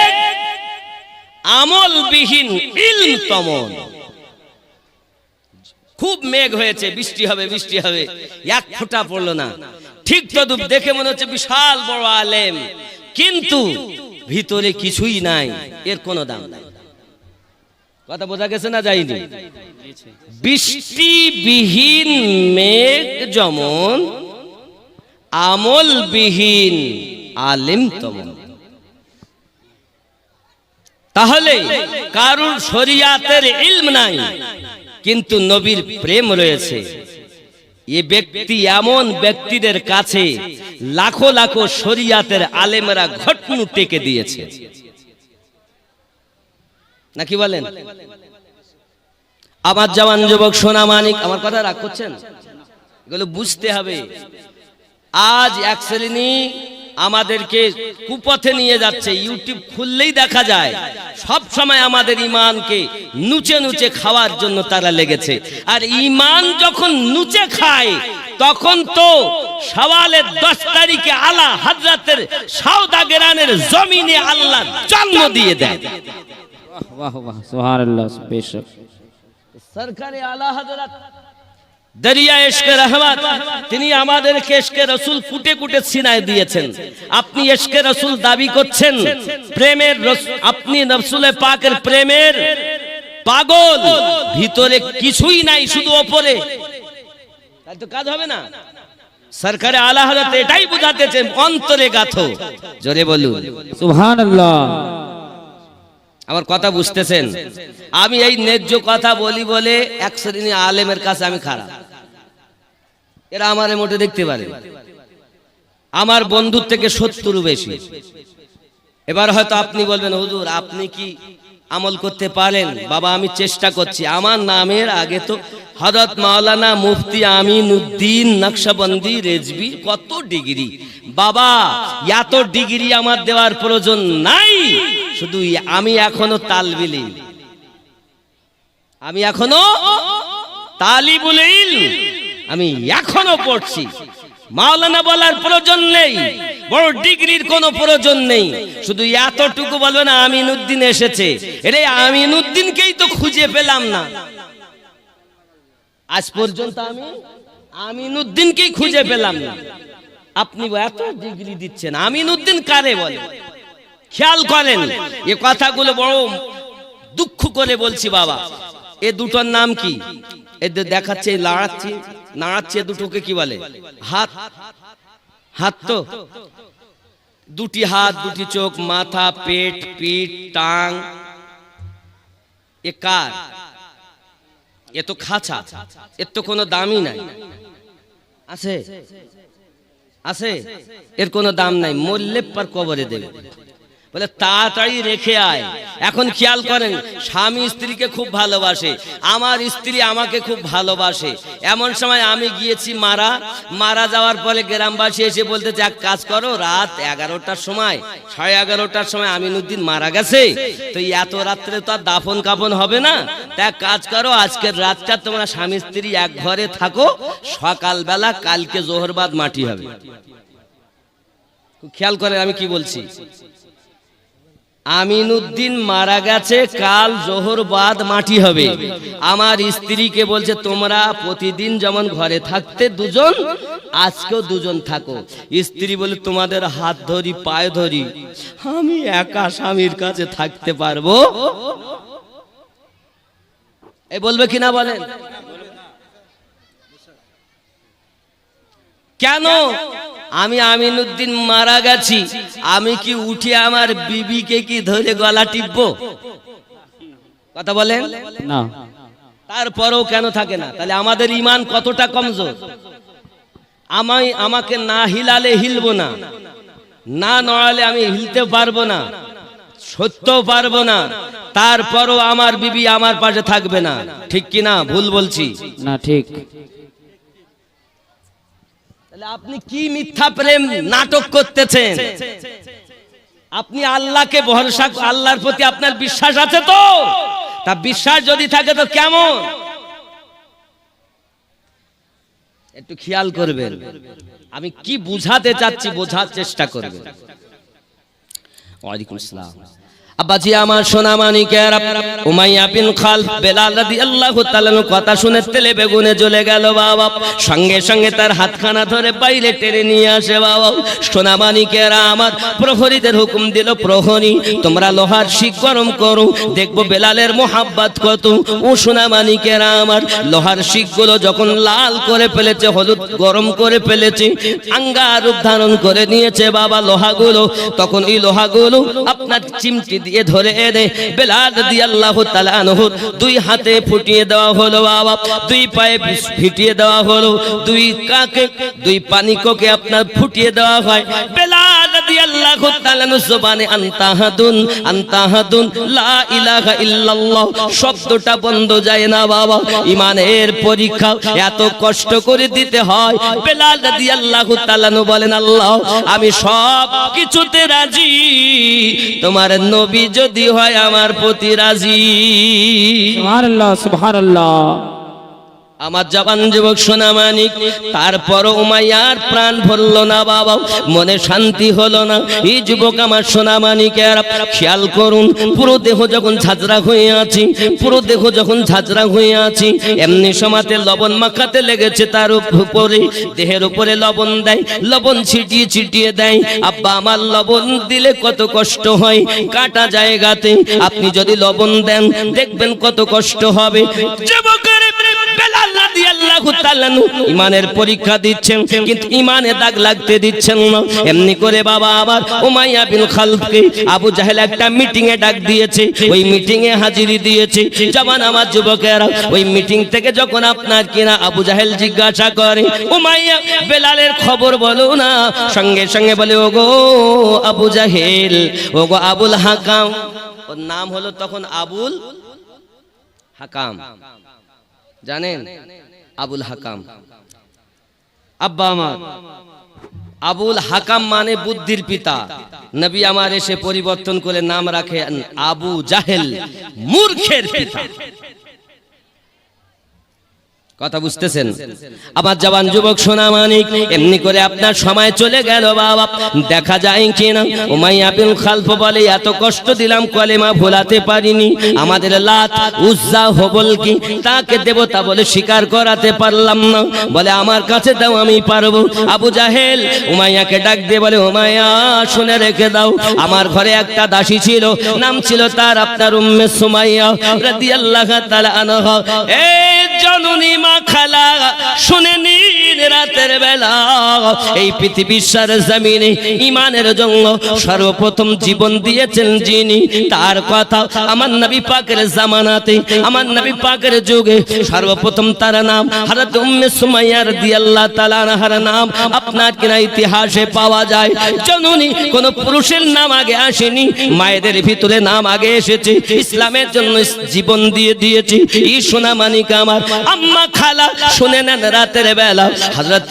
আমলবিহীন ইলম তেমন। খুব মেঘ হয়েছে, বৃষ্টি হবে বৃষ্টি হবে, এক ফোঁটা পড়লো না, ঠিক তদুপ দেখে মনে হচ্ছে বিশাল বড় আলেম, কিন্তু ভিতরে কিছুই নাই, এর কোনো দাম নাই। কথা বোঝা গেছে না যায়নি? বৃষ্টিবিহীন মেঘ যেমন, আমলবিহীন আলেম তেমন। তাহলে কারুর শরিয়াতের ইলম নাই কিন্তু নবীর প্রেম রয়েছে, এ ব্যক্তি এমন ব্যক্তিদের কাছে লাখো লাখো শরিয়াতের আলেমরা ঘটনু টেকে দিয়েছে, নাকি বলেন? আমার জওয়ান যুবক সোনা মানিক, আমার কথা রাগ করছেন? এগুলো বুঝতে হবে। আজ এক শ্রেণী আমাদেরকে কুপথে নিয়ে যাচ্ছে, ইউটিউব খুললেই দেখা যায় সব সময় আমাদের ইমানকে নুচে নুচে খাওয়ার জন্য তারা লেগেছে। আর ইমান যখন নুচে খায় তখন তো সওয়ালের 10 তারিখে আলা হযরতের সওদাগরানের জমিনে আল্লাহ জন্ম দিয়ে দেয়। वाह वाह सुभान बेशक। সরকারে আলা হযরত দরিয়া ইশকে রহমত, তিনি আমাদেরকে ইশকে রাসূল কুটে কুটে সিনায় দিয়েছেন। আপনি ইশকে রাসূল দাবি করছেন, প্রেমের আপনি রাসূলে পাকের প্রেমের পাগল, ভিতরে কিছুই নাই, শুধু উপরে, তাই তো কাজ হবে না। সরকারে আলা হযরত এটাই বুঝাতেছেন, অন্তরে গাথো। জোরে বলুন সুবহানাল্লাহ। আমার কথা বুঝতেছেন? আমি এই ন্যায্য কথা বলি বলে এক শ্রেণী আলেমের কাছে আমি খারাপ, এরা আমার মোটে দেখতে পারে, আমার বন্ধুর থেকে 70 বেশি। এবার হয়তো আপনি বলবেন, হুজুর আপনি কি আমল করতে পারেন? বাবা আমি চেষ্টা করছি। আমার নামের আগে তো হযরত মাওলানা মুফতি আমিনউদ্দিন নকশবন্দি রেজবি, কত ডিগ্রি। বাবা এত ডিগ্রি আমার দেওয়ার প্রয়োজন নাই, শুধু আমি এখনো তালবিল ইলম, আমি এখনো তালিবুল ইলম, আমি এখনো পড়ছি। মাওলানা বলার প্রয়োজন নেই, বড় ডিগ্রির কোনো প্রয়োজন নেই, শুধু এতটুকু বলবে না আমিনউদ্দিন এসেছে। এরে আমিনউদ্দিনকেই তো খুঁজে পেলাম না আজ পর্যন্ত, আমি আমিনউদ্দিনকেই খুঁজে পেলাম না। আপনি এত ডিগ্রি দিচ্ছেন, আমিনউদ্দিন কারে বলে? খেয়াল করেন, এ কথাগুলো বড় দুঃখ করে বলছি বাবা। এ দুটোর নাম কি? এদের দেখাচ্ছে নাড়াচ্ছে নাড়াচ্ছে, দুটোকে কি বলে? হাত। হাত তো দুটি হাত, দুটি চোখ, মাথা, পেট, পিঠ, টাং, এ কার? এ তো খাঁচা, এর তো কোনো দামই নাই। আছে? আছে? এর কোনো দাম নাই, মরলে পর কবরে দেবে। বলে তাড়াতাড়ি রেখে আয়। এখন খেয়াল করেন, স্বামী স্ত্রীকে খুব ভালোবাসে, আমার স্ত্রী আমাকে খুব ভালোবাসে। এমন সময় আমি গিয়েছি মারা যাওয়ার পরে গ্রামবাসী এসে বলতেছে, এক কাজ করো, রাত 11টার সময়, 11:30টার সময় আমিনউদ্দিন মারা গেছে, তো এত রাত্রে তো আর দাফন কাফন হবে না, তা এক কাজ করো, আজকের রাতটা তোমরা স্বামী স্ত্রী এক ঘরে থাকো, সকালবেলা কালকে জোহর বাদ মাটি হবে। খেয়াল করেন আমি কি বলছি। আমিনউদ্দিন মারা গেছে, কাল জোহর বাদ মাটি হবে। আমার স্ত্রীকে বলছে, তোমরা প্রতিদিন যেমন ঘরে থাকতে দুজন, আজকেও দুজন থাকো। স্ত্রী বলে, তোমাদের হাত ধরি পায়ে ধরি, আমি একা স্বামীর কাছে থাকতে পারবো? এই বলবে কিনা বলেন? কেন? আমি আমিনউদ্দিন মারা গেছি, আমি কি উঠে আমার বিবিকে কি ধরে গলা টিপবো? কথা বলেন না। তারপরেও কেন থাকে না? তাহলে আমাদের ঈমান কতটা কমজোর। আমাকে না হিলালে হিলবো না, না নড়ালে আমি হিলতে পারবো না, সত্যও পারবো না, তারপরও আমার বিবি আমার পাশে থাকবে না। ঠিক কি না? ভুল বলছি? না ঠিক। তাহলে আপনি কি মিথ্যা প্রেম নাটক করতেছেন? আপনি আল্লাহকে ভরসা, আল্লাহর প্রতি আপনার বিশ্বাস আছে তো? তা বিশ্বাস যদি থাকে তো কেমন? একটু খেয়াল করবেন, আমি কি বুঝাতে চাচ্ছি বোঝার চেষ্টা করবেন। ওয়ালাইকুম আসসালাম। আব্বাজি আমার সোনা মানিকেরা, উমাইয়া বিন খালফ বেলাল রাদিয়াল্লাহু তাআলা কথা শুনে তেলে বেগুনে জ্বলে গেল বাবা। সঙ্গে সঙ্গে তার হাতখানা ধরে বাইরে টেনে নিয়ে আসে বাবা। সোনা মানিকেরা আমার, প্রহরীদের হুকুম দিল, প্রহরী তোমরা লোহার শিক গরম করো, দেখবো বেলালের মোহাব্বত কত। ও সোনা মানিকেরা আমার, লোহার শিকগুলো যখন লাল করে ফেলেছে, হলুদ গরম করে ফেলেছে, আঙ্গার রূপ ধারণ করে নিয়েছে বাবা লোহাগুলো, তখন ওই লোহাগুলো আপনার চিমটি দিয়ে ধরে এনে বেলাল রাদিয়াল্লাহু তাআলা আনহু দুই হাতে ফুটিয়ে দেওয়া হলো বাবা, দুই পায়ে ফিটিয়ে দেওয়া হলো, দুই কাকে দুই পানিককে আপনার ফুটিয়ে দেওয়া হয়। বেলাল রাদিয়াল্লাহু তাআলা জবানে আনতাহাদুন আনতাহাদুন লা ইলাহা ইল্লাল্লাহ শব্দটা বন্ধ যায় না বাবা। ঈমানের পরীক্ষা এত কষ্ট করে দিতে হয়। বেলাল রাদিয়াল্লাহু তাআলা বলেন, আল্লাহ আমি সব কিছুতে রাজি, তোমার নবী যদি হয় আমার প্রতি রাজি। সুবহানাল্লাহ সুবহানাল্লাহ। আমার জবান যুবক সোনা মানিক, তারপর উমাইয়ার প্রাণ ভরল না বাবা, মনে শান্তি হলো না। এই যুবক আমার সোনা মানিকের খেয়াল করুন, পুরো দেহ যখন ঝাঁঝরা হয়ে আছে, পুরো দেহ যখন ঝাঁঝরা হয়ে আছে, এমনি সময়তে লবণ মাখাতে লেগেছে তার উপরে, দেহের উপরে লবণ দেয়, লবণ ছিটিয়ে ছিটিয়ে দেয়। আব্বা আমার লবণ দিলে কত কষ্ট হয় কাটা জায়গাতে, আপনি যদি লবণ দেন দেখবেন কত কষ্ট হবে। যুবকের বেলাল রাদিয়াল্লাহু তাআলা ঈমানের পরীক্ষা দিচ্ছেন, কিন্তু ঈমানে দাগ লাগতে দিচ্ছেন না। এমনি করে বাবা আবার উমাইয়া বিন খালফকে আবু জাহেল একটা মিটিং এ ডাক দিয়েছে, ওই মিটিং এ হাজিরি দিয়েছে। জবান আমার যুবকেরা, ওই মিটিং থেকে যখন আপনার কিনা আবু জাহেল জিজ্ঞাসা করে, উমাইয়া বেলালের খবর বলো না, সঙ্গে সঙ্গে বলে, ওগো আবু জাহেল, ওগো আবুল হাকাম, ওর নাম হলো তখন আবুল হাকাম, জানেন আবুল হাকাম। আব্বা আমার, আবুল হাকাম মানে বুদ্ধির পিতা। নবী আমার এসে পরিবর্তন করে নাম রাখে আবু জাহেল, মূর্খের পিতা। কথা বুঝতেছেন আমার জবান যুবক সোনা মানিক? এমনি করে আপনার সময় চলে গেল বাবা, দেখা যায় কিনা উমাইয়া বিন খালফ বলে, এত কষ্ট দিলাম কলেমা ভোলাতে পারিনি, আমাদের লাত উজ্জা হবল কি তাকে দেবতা বলে স্বীকার করাতে পারলাম না, বলে আমার কাছে দাও আমি পারবো। আবু জাহেল উমাইয়াকে ডাক দিয়ে বলে, উমাইয়া শুনে রেখে দাও, আমার ঘরে একটা দাসী ছিল, নাম ছিল তার আপনার উম্মে সুমাইয়া রাদিয়াল্লাহু তাআলা আনহা। এই জননী মা খালা, শুনে নিন রাতের বেলা এই পৃথিবীর সারা জমিনে ঈমানের জন্য সর্বপ্রথম জীবন দিয়েছেন যিনি, তার কথা আমার নবী পাকের জামানাতে, আমার নবী পাকের যুগে সর্বপ্রথম তার নাম হযরত উম্মে সুমাইয়া রাদিয়াল্লাহু তাআলা আনহার নাম আপনার কিনা ইতিহাসে পাওয়া যায়। জননী কোন পুরুষের নাম আগে আসেনি, মায়েদের ভিতরে নাম আগে এসেছে, ইসলামের জন্য জীবন দিয়ে দিয়েছে। এই সোনা মানিক আমার আম্মা খালা, শুনে নেন রাতের বেলা হযরত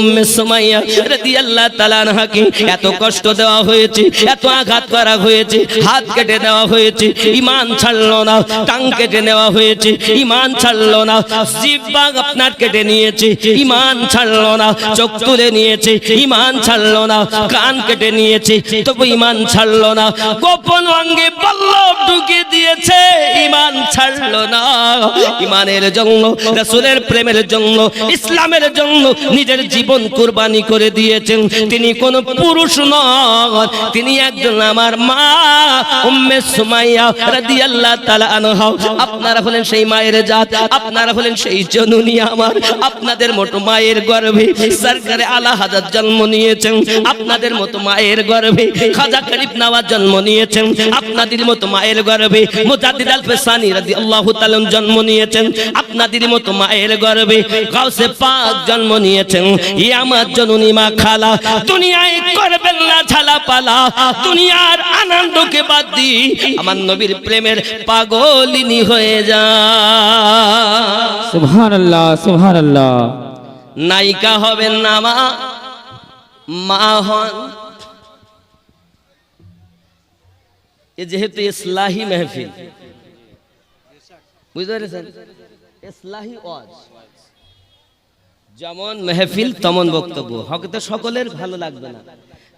উম্মে সুমাইয়া রাদিয়াল্লাহু তাআলা আনহাকে এত কষ্ট দেওয়া হয়েছে, এত আঘাত করা হয়েছে, হাত কেটে দেওয়া হয়েছে, ঈমান ছাড়লো না, টাং কেটে নেওয়া হয়েছে, ঈমান ছাড়লো না, জিহ্বা আপনার কেটে নিয়েছে, ঈমান ছাড়লো না, চোখ তুলে নিয়েছে, ঈমান ছাড়লো না, কান কেটে নিয়েছে, তবু ঈমান ছাড়লো না, গোপন অঙ্গে বল্লভ ঢুকিয়ে দিয়েছে, ঈমান ছাড়লো না। ঈমানের জন্য, রাসূলের প্রেমের জন্য, ইসলামের জন্য নিজের নিজের জীবন কুরবানি করে দিয়েছেন। তিনি কোনো পুরুষ নন, তিনি একজন আমার মা উম্মে সুমাইয়া রাদিয়াল্লাহু তাআলা আনহা। আপনারা হলেন সেই মায়ের জাত, আপনারা হলেন সেই জননী আমার। আপনাদের মতো মায়ের গর্ভে সরকারে আলা হাজত জন্ম নিয়েছেন, আপনাদের মতো মায়ের গর্ভে খাজা গরিব নওয়াজ জন্ম নিয়েছেন, আপনাদের মতো মায়ের গর্ভে মুজাদ্দিদ আল ফিসানি রাদিয়াল্লাহু তাআলা জন্ম নিয়েছেন, আপনাদের মতো মায়ের গর্ভে গাউসে পাক জন্ম নিয়েছেন। ই আমার জননী মা খালা, দুনিয়ায় করবেন না ঝালাপালা, দুনিয়ার আনন্দকে বাদ দি আমার নবীর প্রেমের পাগলিনী হয়ে যা। সুবহানাল্লাহ সুবহানাল্লাহ। নায়িকা হবেন না মা হন। এ যেহেতু ইসলাহি মেহফিল, বুঝতে পেরেছেন, ইসলাহি ওয়াজ, যেমন মেহফিল তেমন বক্তব্য। হয়তো সকলের ভালো লাগবে না,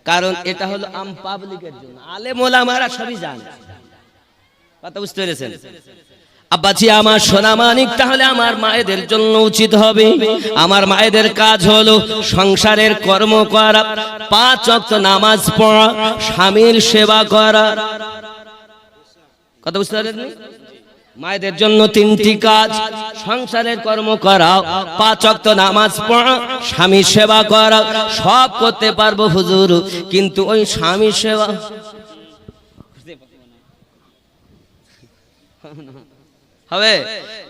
কারণ এটা হলো আম পাবলিকের জন্য, আলেম ওলামারা সবই জানে। কথা বুঝতে পেরেছেন? আব্বাজি আমার সোনা মানিক, তাহলে আমার মায়েদের জন্য উচিত হবে, আমার মায়েদের কাজ হলো সংসারের কর্ম করা, 5 ওয়াক্ত নামাজ পড়া, স্বামীর সেবা করা। কথা বুঝতে পারেন? মায়েদের জন্য 3টি কাজ: সংসারের কর্ম করা, 5 ওয়াক্ত নামাজ পড়া, স্বামীর সেবা করা। সব করতে পারবো হুজুর, কিন্তু ওই স্বামীর সেবা হবে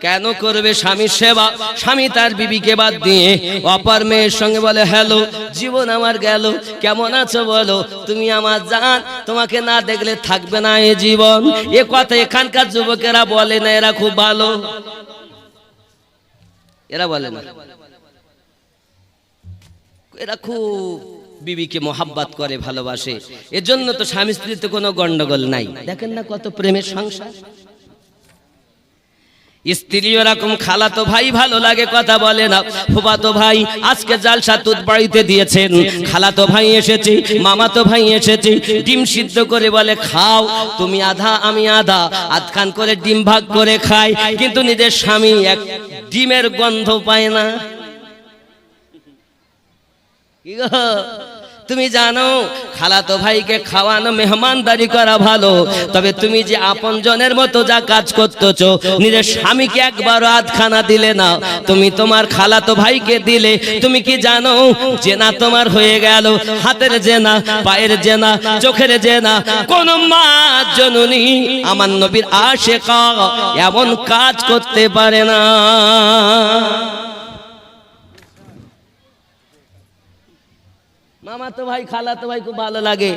কেন করবে? স্বামীর সেবা, স্বামী তার বিবিকে বাদ দিয়ে অপর মেয়ের সঙ্গে বলে হ্যালো জীবন আমার গেল, কেমন আছো বলো, তুমি আমার জান, তোমাকে না দেখলে থাকবে না এ জীবন। এ কথা এখানকার যুবকেরা বলে না, এরা খুব ভালো, এরা বলে না, এরা খুব বিবিকে মোহাব্বত করে, ভালোবাসে। এজন্য তো স্বামী স্ত্রীতে কোনো গন্ডগোল নাই। দেখেন না কত প্রেমের সংসার। স্ত্রী ওরকম, খালাতো ভাই ভালো লাগে কথা বলে না, ফুফাতো ভাই আজকে জালসা দুধ বাড়িতে দিয়েছেন, খালাতো ভাই এসেছে, মামাতো ভাই এসেছে, ডিম সিদ্ধ করে বলে খাও, তুমি আধা আমি আধা, আধখান করে ডিম ভাগ করে খায়, কিন্তু নিজের স্বামী এক ডিমের গন্ধ পায় না। কি গো, তুমি জানো খালাতো ভাইকে খাওয়ানো, মেহমানদারি করা ভালো, তবে তুমি যে আপনজনের মতো যা কাজ করতেছো, নিজের স্বামীকে একবারও আধখানা দিলে না, তুমি তোমার খালাতো ভাইকে দিলে, তুমি কি জানো জেনা তোমার হয়ে গেল, হাতের জেনা, পায়ের জেনা, চোখের জেনা। কোন মা জননী আমার নবীর আশিকা এমন কাজ করতে পারে না। মামা তো ভাই, খালা তো ভাই খুব ভালো লাগে,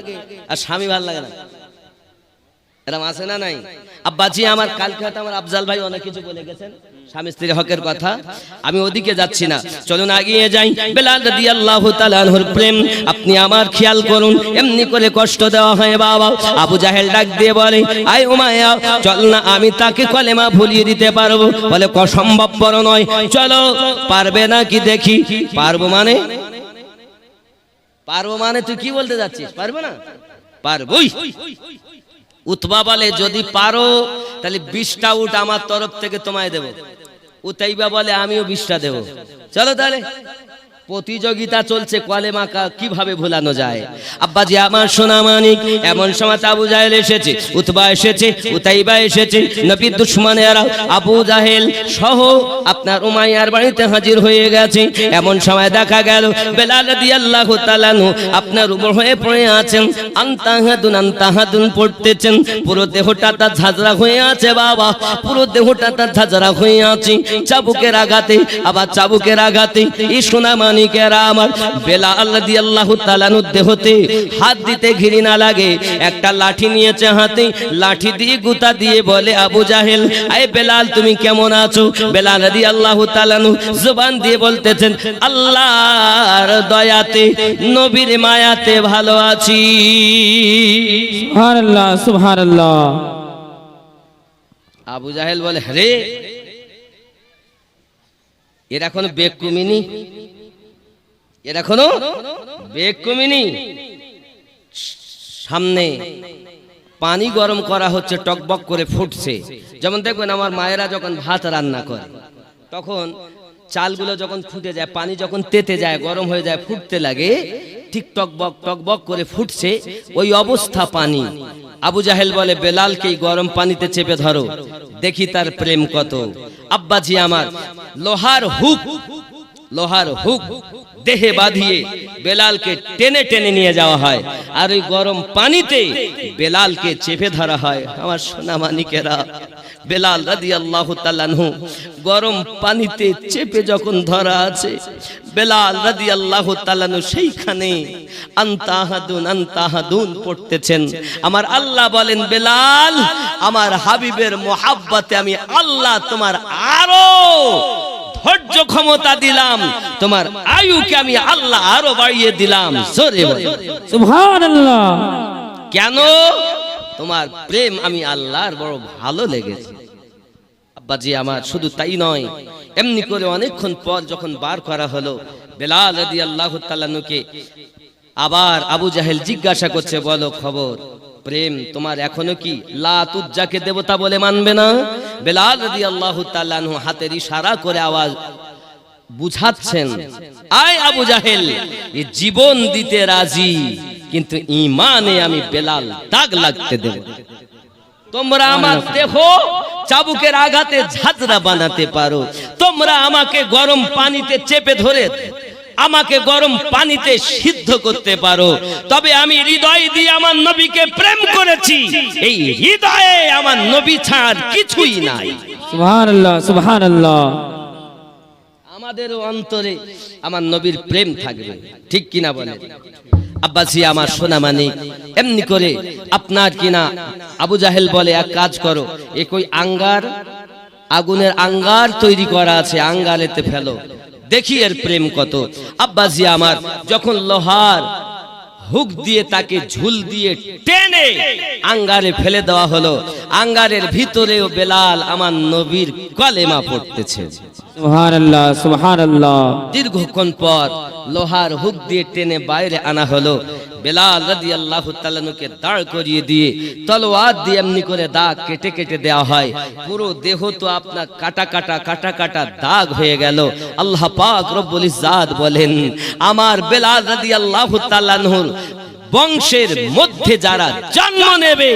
আর স্বামী ভালো লাগে না, এরকম আছে না নাই? আব্বাজি আমার কালকে হয়তো আমার আফজাল ভাই অনেক কিছু বলে গেছেন স্বামী স্ত্রীর হকের কথা, আমি ওদিকে যাচ্ছি না, চলুন এগিয়ে যাই। বেলাল রাদিয়াল্লাহু তাআলা আনহুর প্রেম আপনি আমার খেয়াল করুন, এমনি করে কষ্ট দেওয়া হয় বাবা। আবু জাহেল ডাক দিয়ে বলে, আয় উমাইয়া চল না, আমি তাকে কলেমা ভুলিয়ে দিতে পারবো। বলে সম্ভবপর নয়, চলো। পারবে না কি দেখি? পারবো মানে? পারবো মানে তুই কি বলতে যাচ্ছিস? পারবে না? পারবই। উতবা বলে যদি পারো তাহলে 20টা উট আমার তরফ থেকে তোমায় দেব। উতাইবা বলে আমিও 20টা দেব। চলো তাহলে প্রতিযোগিতা চলছে কলেমা কিভাবে ভুলানো যায়। আব্বাজি আমার সোনা মানিক, এমন সময় আবু জাহেল এসেছে, উতবা এসেছে, উতাইবা এসেছে, নবীর দুশমনেরা আবু জাহেল সহ আপনার উমাইয়ার বাড়িতে হাজির হয়ে গেছে। এমন সময় দেখা গেল বেলাল রাদিয়াল্লাহু তাআলা আনহু আপনার উপর হয়ে পড়ে আছেন, আনতাহাদুন আনতাহাদুন পড়তেছেন, পুরো দেহটা তার ঝাঁঝরা হয়ে আছে বাবা, পুরো দেহটা তার ঝাঁঝরা হয়ে আছে, চাবুকের আঘাতে, আবার চাবুকের আঘাতে। এই সোনা মানিকেরা আমার, বেলাল রাদিয়াল্লাহু তাআলা আনহু দেহতে হাত দিতে ঘৃণা লাগে, একটা লাঠি নিয়েছে হাতে, লাঠি দিয়ে গুতা দিয়ে বলে আবু জাহেল, আয় বেলাল তুমি কেমন আছো? বেলাল রাদিয়াল্লাহু তাআলা আনহু জবান দিয়ে বলতেছেন, আল্লাহর দয়াতে নবীর মায়াতে ভালো আছি। সুবহানাল্লাহ সুবহানাল্লাহ। আবু জাহেল বলে, রে এর এখনো বেগ কমিনি, এর এখনো বেগ কমিনি। সামনে পানি গরম করা হচ্ছে, টকবক করে ফুটছে। যেমন দেখবেন আমার মায়েরা যখন ভাত রান্না করে তখন চালগুলো যখন ফুটে যায়, পানি যখন তেতে যায়, গরম হয়ে যায়, ফুটতে লাগে, ঠিক টক বক করে ফুটছে, ওই অবস্থা পানি। আবু জাহেল বলে বেলালকে গরম পানিতে চেপে ধরো, দেখি তার প্রেম কত। আব্বাজি আমার, লোহার হুক দেহে বাঁধিয়ে বেলালকে টেনে টেনে নিয়ে যাওয়া হয়, আর ওই গরম পানিতে বেলালকে চেপে ধরা হয়। আমার সোনা মানিকেরা, বেলাল রাদিয়াল্লাহু তাআলা আনহু গরম পানিতে চেপে যখন ধরা আছে, বেলাল রাদিয়াল্লাহু তাআলা আনহু সেইখানে আনতাহাদুন পড়তেছেন। আমার আল্লাহ বলেন, বেলাল, আমার হাবিবের মোহাব্বতে আমি আল্লাহ তোমার আরো ধৈর্য ক্ষমতা দিলাম, তোমার আয়ুকে আমি আল্লাহ আরো বাড়িয়ে দিলাম। জোরে বল সুবহানাল্লাহ। কেন? তোমার প্রেম আমি আল্লাহর বড় ভালো লেগেছে। আব্বাজি আমার, শুধু তাই নয়, এমনি করে অনেকক্ষণ পর যখন বার করা হলো বেলাল রাদিয়াল্লাহু তাআলা আনহুকে, আবার আবু জাহেল জিজ্ঞাসা করছে, বলো খবর, প্রেম তোমার এখনো কি লাত উজ্জাকে দেবতা বলে মানবে না? বেলাল রাদিয়াল্লাহু তাআলা আনহু হাতের ইশারা করে আওয়াজ বুঝাচ্ছেন, আয় আবু জাহেল, এই জীবন দিতে রাজি, কিন্তু ঈমানে আমি বেলাল দাগ লাগতে দেব। তোমরা আমার দেহ চাবুকের আঘাতে ঝাঁঝরা বানাতে পারো, তোমরা আমাকে গরম পানিতে চেপে ধরে আমাকে গরম পানিতে সিদ্ধ করতে পারো, তবে আমি হৃদয় দিয়ে আমার নবীকে প্রেম করেছি, এই হৃদয়ে আমার নবী ছাড় কিছুই নাই। সুবহানাল্লাহ, সুবহানাল্লাহ। আমাদেরও অন্তরে আমার নবীর প্রেম থাকবে, ঠিক কিনা বলেন? আব্বাসি আমার সোনা মানিক, এমনি করে আপনার কিনা আবু জাহেল বলে, এক কাজ করো, এ কই আঙ্গার, আগুনের আঙ্গার তৈরি করা আছে, আঙ্গারেতে ফেলো, দেখি এর প্রেম কত। আব্বাসি আমার, যখন লোহার হুক দিয়ে তাকে ঝুল দিয়ে টেনে আঙ্গারে ফেলে দেওয়া হলো, আঙ্গারের ভিতরেও বেলাল আমার নবীর কলেমা পড়তেছে। সুবহানাল্লাহ, সুবহানাল্লাহ। দীর্ঘক্ষণ পর লোহার হুক দিয়ে টেনে বাইরে আনা হলো, বেলাল রাদিয়াল্লাহু তাআলা আনহুকে দাঁড় করিয়ে দিয়ে তলোয়ার দিয়ে এমনি করে দাগ কেটে কেটে দেওয়া হয়, পুরো দেহ তো আপনার কাটা কাটা দাগ হয়ে গেল। আল্লাহ পাক রব্বুল ইজ্জাত বলেন, আমার বেলাল রাদিয়াল্লাহু তাআলা আনহুর বংশের মধ্যে যারা জন্ম নেবে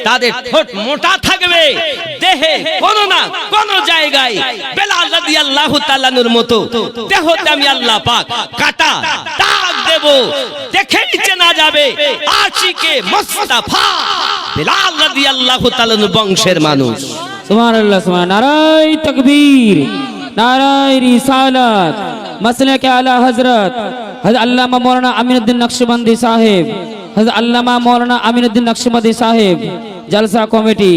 তাদের ঠোঁট মোটা থাকবে, দেহে কোন না কোন জায়গায় বেলাল রাদিয়াল্লাহু তাআলা আনহুর মতো দেহতে আমি আল্লাহ পাক কাটা দাগ দেব, দেখেই চেনা যাবে আশিকে মুস্তাফা বেলাল রাদিয়াল্লাহু তাআলা আনহুর বংশের মানুষ। সুবহানাল্লাহ, সুবহান। নারায়ে তাকবীর, নারায়ে রিসালাত, মাসলাকে আলা হযরত হযরত আল্লামা মাওলানা আমিনুদ্দিন নকশবন্দি সাহেব, হযরত আল্লামা মাওলানা আমিনুদ্দিন নকশবন্দি সাহেব, জলসা কমিটি।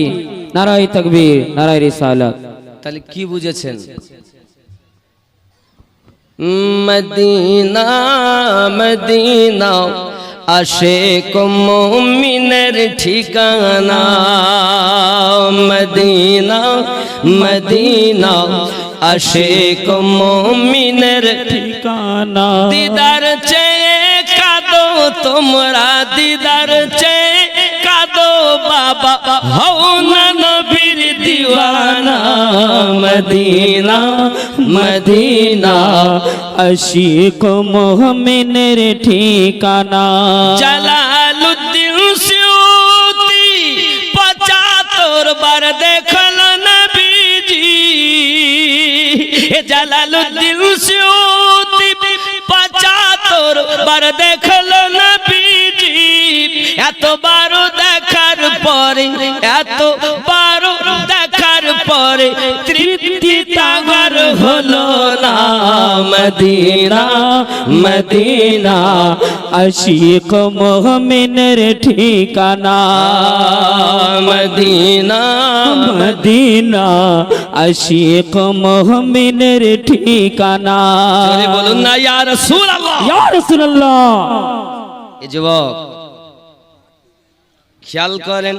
নারায়ে তাকবীর, নারায়ে রিসালাত। তাহলে কি বুঝেছেন? মদিনা মদিনা আশিক মুমিনের ঠিকানা, মদিনা মদিনা আশিক মুমিনের ঠিকানা। দিদার চেয়ে কাঁদো তোমরা, দিদার চেয়ে কাঁদো বাবা, হও না নবীর দিওয়ানা, মদিনা মদিনা আশিক মুমিনের ঠিকানা। জালালউদ্দিন সিউতি ৭৫ বার দেখল নবীজি, জালালউদ্দিন সিউতি ৭৫ বার দেখল নবীজি, এতবার দেখার পরে, এতবার দেখার পরে তৃপ্তি তাগার হলো না, মদিনা মদিনা আশিক মুমিনের ঠিকানা, মদিনা মদিনা আশিক মুমিনের ঠিকানা। জোরে বলুন না ইয়া রাসূলুল্লাহ, ইয়া রাসূলুল্লাহ। এ যুবক খেয়াল করেন,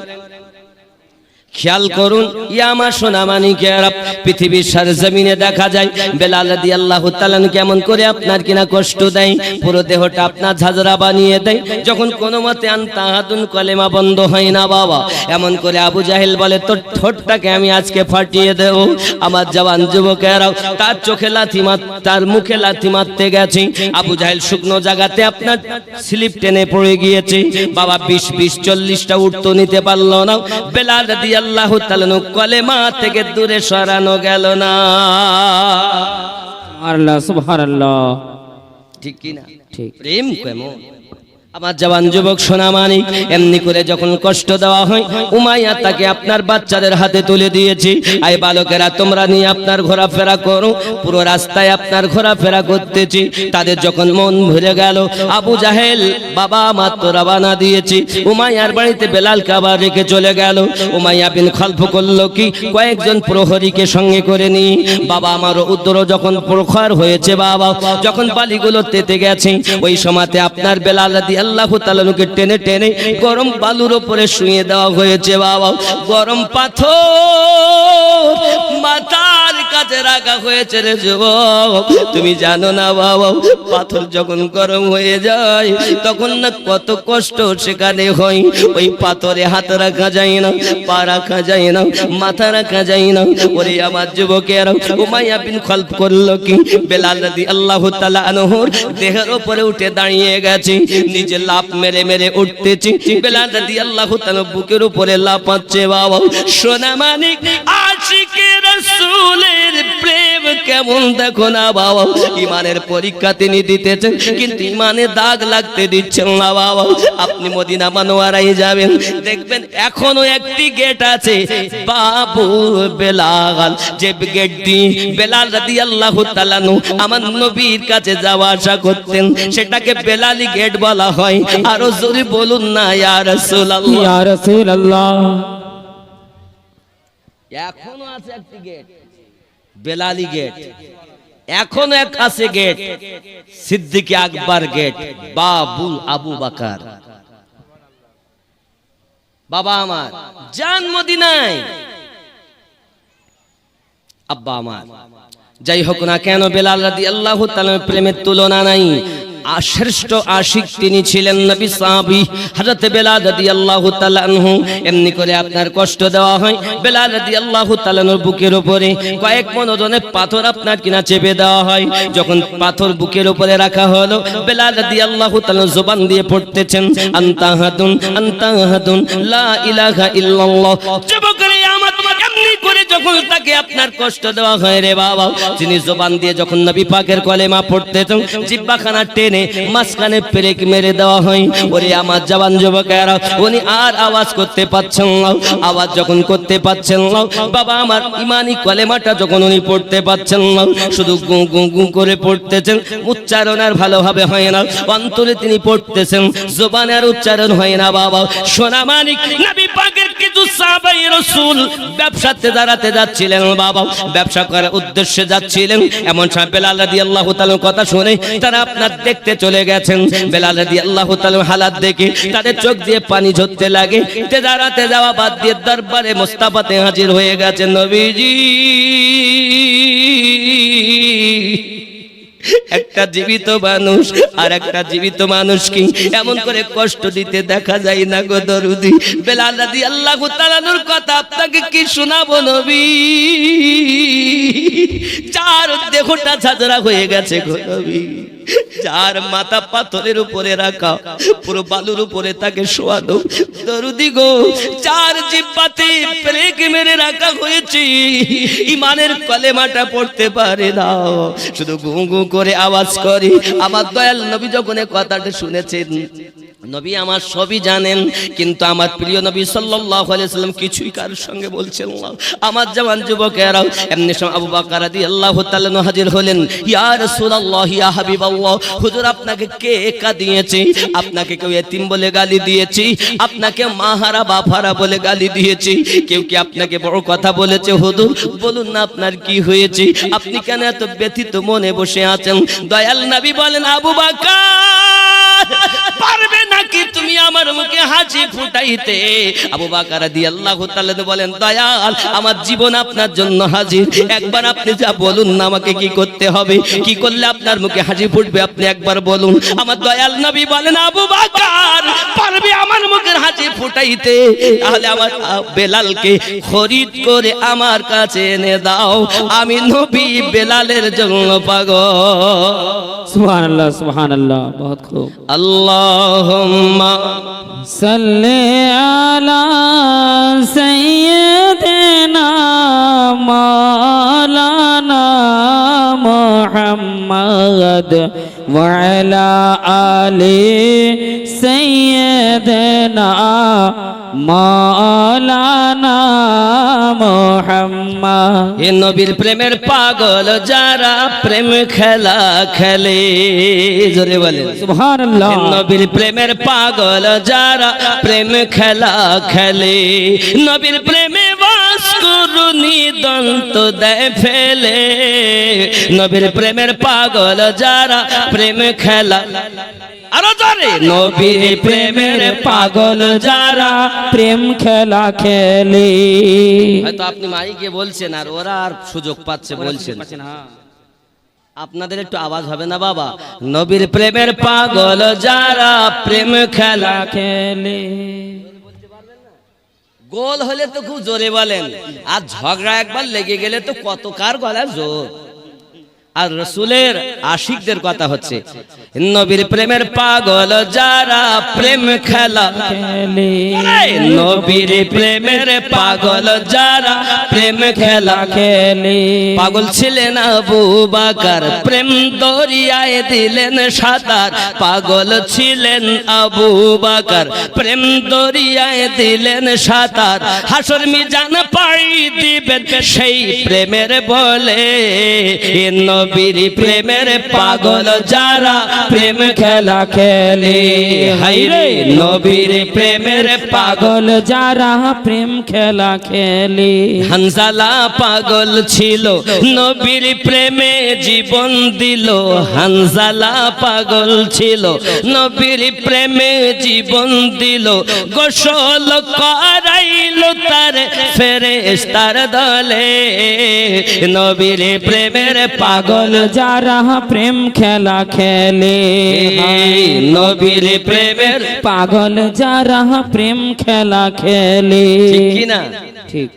খেয়াল করুন, ইয়া আমার সোনা মানিকেরা, পৃথিবীর সরজমিনে দেখা যায় বেলাল রাদিয়াল্লাহু তাআলা কেমন করে আপনার কিনা কষ্ট দেয়, পুরো দেহটা আপনার ঝাঁঝরা বানিয়ে দেয়। যখন কোনো মতে আনতাহাতুন কলেমা বন্ধ হয় না বাবা, এমন করে আবু জাহেল বলে তোর ঠোঁটটাকে আমি আজকে ফাটিয়ে দেব। আমার জওয়ান যুবকেরাও তার চোখে লাথি তার মুখে লাথি মারতে গেছে। আবু জাহেল শুকনো জায়গাতে আপনার স্লিপ টেনে পড়ে গিয়েছে বাবা। 20-40টা উঠতো নিতে পারলো না। বেলাল রাদিয়াল্লাহু তাআলা কলেমা থেকে দূরে সরানো গেল না। আল্লাহ সুবহানাল্লাহ, ঠিক কি না? ঠিক। প্রেম কেমন আমার জওয়ান যুবক সোনা মানিক, এমনি করে যখন কষ্ট দেওয়া হয় উমাইয়া তাকে আপনার বাচ্চাদের হাতে তুলে দিয়েছি। আই বালকেরা তোমরা নিয়ে আপনার ঘোরাফেরা করো। পুরো রাস্তায় আপনার ঘোরাফেরা করতেছি। তাদের যখন মন ভরে গেল, আবু জাহেল বাবা মাত্র রওনা দিয়েছি, উমাইয়ার বাড়িতে বেলালকে আবার রেখে চলে গেল। উমাইয়া বিন খলফ করলো কি, কয়েকজন প্রহরীকে সঙ্গে করে নি বাবা। আমার উত্তর যখন প্রখর হয়েছে বাবা, যখন বালিগুলো তেতে গেছে, ওই সময়তে আপনার বেলাল রাদিয়াল্লাহু তাআলাকে টেনে টেনে গরম বালুর উপরে শুয়ে দেওয়া হয়েছে বাবা। গরম পাথর মাথার কাছে রাখা হয়েছে রে যুবক, তুমি জানো না বাবা, পাথর যখন গরম হয়ে যায় তখন না কত কষ্ট সেখানে হয়। ওই পাথরে হাত রাখা যায় না, পা রাখা যায় না, মাথা রাখা যায় না। ওরে আমার যুবকেরা, উমাইয়া বিন খলফ করলো কি, বেলাল রাদিয়াল্লাহু তাআলা আনহুর দেহের উপরে উঠে দাঁড়িয়ে গেছে, নিজে লাফ মেরে মেরে উঠতেছে। বেলাল রাদিয়াল্লাহু তাআলা বুকের উপরে লাফাচ্ছে বাবা। সোনা মানিক আশিকে রাসূলের প্রেম কেমন দেখো না বাবা। ইমানের পরীক্ষা তিনি দিতেছেন, কিন্তু ইমানে দাগ লাগতে দিচ্ছেন না বাবা। আপনি মদিনা মনোয়ারায় যাবেন, দেখবেন এখনো একটি গেট আছে বাবু বেলাল, যে গেট দিয়ে বেলাল রাদিয়াল্লাহু তাআলা আমার নবীর কাছে যাওয়া আসা করতেন, সেটাকে বেলালি গেট বলা হয়। আরো জোরে বলুন না ইয়া রাসূলুল্লাহ, ইয়া রাসূলুল্লাহ। এখনো আছে একটি গেট, বেলালি গেট। এখনো এক আছে গেট, সিদ্দিক আকবর গেট, বাবুল আবু বকর। বাবা আমার জান মদিনায়, আব্বা আমার। যাই হোক না কেন, বেলাল রাদিয়াল্লাহু তাআলার প্রেমের তুলনা নাই। শ্রেষ্ঠ আশিক তিনি ছিলেন, নবী সাহাবী হযরত বেলাল রাদিয়াল্লাহু তাআলা আনহু। এমনি করে আপনার কষ্ট দেওয়া হয় বেলাল রাদিয়াল্লাহু তাআলার বুকের উপরে কয়েক মণ ওজনের পাথর আপনার কিনা চেপে দেওয়া হয়। যখন পাথর বুকের উপরে রাখা হলো, বেলাল রাদিয়াল্লাহু তাআলা জবান দিয়ে পড়তেছেন আনতাহাদুন আনতাহাদুন লা ইলাহা ইল্লাল্লাহ। যুবকরে আমার এমনি করে যখন তাকে আপনার কষ্ট দেওয়া হয় রে বাবা, তিনি জবান দিয়ে যখন নবী পাকের কলেমা পড়তেছেন, জিহ্বাখানা টেনে মাঝখানে পেরেক মেরে দেওয়া হয়। ওরে আমার জওয়ান যুবকেরা, উনি আর আওয়াজ করতে পাচ্ছেন না। আওয়াজ যখন করতে পাচ্ছেন না বাবা আমার, ইমানি কলেমাটা যখন উনি পড়তে পাচ্ছেন না, শুধু গু গু গু করে পড়তেছেন, উচ্চারণ আর ভালোভাবে হয় না। অন্তরে তিনি পড়তেছেন, জবানে আর উচ্চারণ হয় না বাবা। সোনা মানিক নবী পাকের কিছু সাহাবায়ে রাসূল ব্যবসাতে দাঁড়াতে যাচ্ছিলেন বাবা, ব্যবসা করার উদ্দেশ্যে যাচ্ছিলেন। এমন সময় বেলাল রাদিয়াল্লাহু তাআলার কথা শুনে তারা আপনার দেখতে চলে গেছেন। বেলাল রাদিয়াল্লাহু তাআলার হালাত দেখে তাদের চোখ দিয়ে পানি ঝরতে লাগে। দাঁড়াতে যাওয়া বাদ দিয়ে দরবারে মুস্তাফাতে হাজির হয়ে গেছেন নবীজি। একটা জীবিত মানুষ আর একটা জীবিত মানুষকে এমন করে কষ্ট দিতে দেখা যায় না গো দরুদি। বেলাল রাদিয়াল্লাহু তাআলার কথা আপনাকে কি শোনাবো নবী, চার দেহটা ঝাঁঝরা হয়ে গেছে গো নবী। যার মাথা পাথরের উপরে রাখা, পুরো বালুর উপরে তাকে শোয়ানো দরুদি গো। চার জিহ্বাতে পেরেক মেরে রাখা হয়েছে, ইমানের কলেমাটা পড়তে পারে না, শুধু গু গু করে আওয়াজ করে। আমার দয়াল নবী যখন এই কথাটা শুনেছেন, নবী আমার সবই জানেন, কিন্তু আমার প্রিয় নবী সাল্লাল্লাহু আলাইহি সাল্লাম কিছুই কারোর সঙ্গে বলছেন না। আমার জওয়ান যুবকেরা, এমনি সময় আবু বকর রাদিয়াল্লাহু তাআলা হাজির হলেন। ইয়া রাসূলুল্লাহ, ইয়া হাবিবাল্লাহ, হুজুর আপনাকে কে একা দিয়েছে? আপনাকে কেউ এতিম বলে গালি দিয়েছে? আপনাকে মাহারা বাফারা বলে গালি দিয়েছে? কেউ কি আপনাকে বড় কথা বলেছে? হুজুর বলুন না আপনার কি হয়েছে? আপনি কেন এত ব্যথিত মনে বসে আছেন? দয়াল নবী বলেন, আবু বকর পারবে নাকি তুমি আমার মুখে হাসি ফুটাইতে? আবু বকর রাদিয়াল্লাহু তাআলা বলেন, দয়াল আমার জীবন আপনার জন্য হাজির, একবার আপনি যা বলুন না আমাকে কি করতে হবে, কি করলে আপনার মুখে হাসি ফুটবে আপনি একবার বলুন। আমার দয়াল নবী বলেন, আবু বকর পারবে আমার মুখের হাসি ফুটাইতে? তাহলে আমার বেলালকে খরিদ করে আমার কাছে এনে দাও, আমি নবী বেলালের জন্য পাগল। সুবহানাল্লাহ সুবহানাল্লাহ, বহুত খুব। আল্লাহুম্মা সাল্লি আলা সাইয়্যিদিনা মাওলানা মুহাম্মদ ওয়া আলা আলি সাইয়্যিদিনা মাওলানা মুহাম্মদ। এ নবীর প্রেমের পাগল যারা প্রেম খেলা খেলে, জোরে বলেন সুবহানাল্লাহ। এ নবীর প্রেমের পাগল যারা প্রেম খেলা খেলে, নবীর প্রেমে বাস করুনি দন্ত দেয় ফেলে। নবীর প্রেমের পাগল যারা প্রেম খেলা, আরো জোরে, নবীর প্রেমের পাগল যারা। প্রেম খেলা খেলে। হয়তো আপনি মাইকে বলছেন আর ওরা আর সুযোগ পাচ্ছে বলছেন, আপনাদের একটু আওয়াজ হবে না বাবা? নবীর প্রেমের পাগল যারা প্রেম খেলা খেলে। গোল হলে তো খুব জোরে বলেন, আর ঝগড়া একবার লেগে গেলে তো কত কার গলার জোর। আর রসুলের আশিকদের কথা হচ্ছে, নবীর প্রেমের পাগল যারা প্রেম খেলা খেলে। নবীর প্রেমের পাগল যারা প্রেম খেলা খেলে। পাগল ছিলেন আবু বকর, প্রেম দরিয়ায় দিলেন সাঁতার। পাগল ছিলেন আবু বকর, প্রেম দরিয়ায় দিলেন সাঁতার। হাসর মিজান পাড়ি দিবেন সেই প্রেমের বলে। এ নবীর প্রেমের পাগল যারা প্রেম খেলা খেলে। হায়রে নবীর প্রেমের পাগল পাগল যারা প্রেম খেলা খেলে। হানজালা পাগল ছিল নবীর প্রেমে জীবন দিল। হানজালা পাগল ছিল নবীর প্রেমে জীবন দিল। গোসল করাইল তার ফেরেশতার দলে। নবীর প্রেমের পাগল যারা প্রেম খেলা খেলে। নবীর প্রেমের পাগল যারা প্রেম খেলা খেলে। ঠিক কিনা? ঠিক।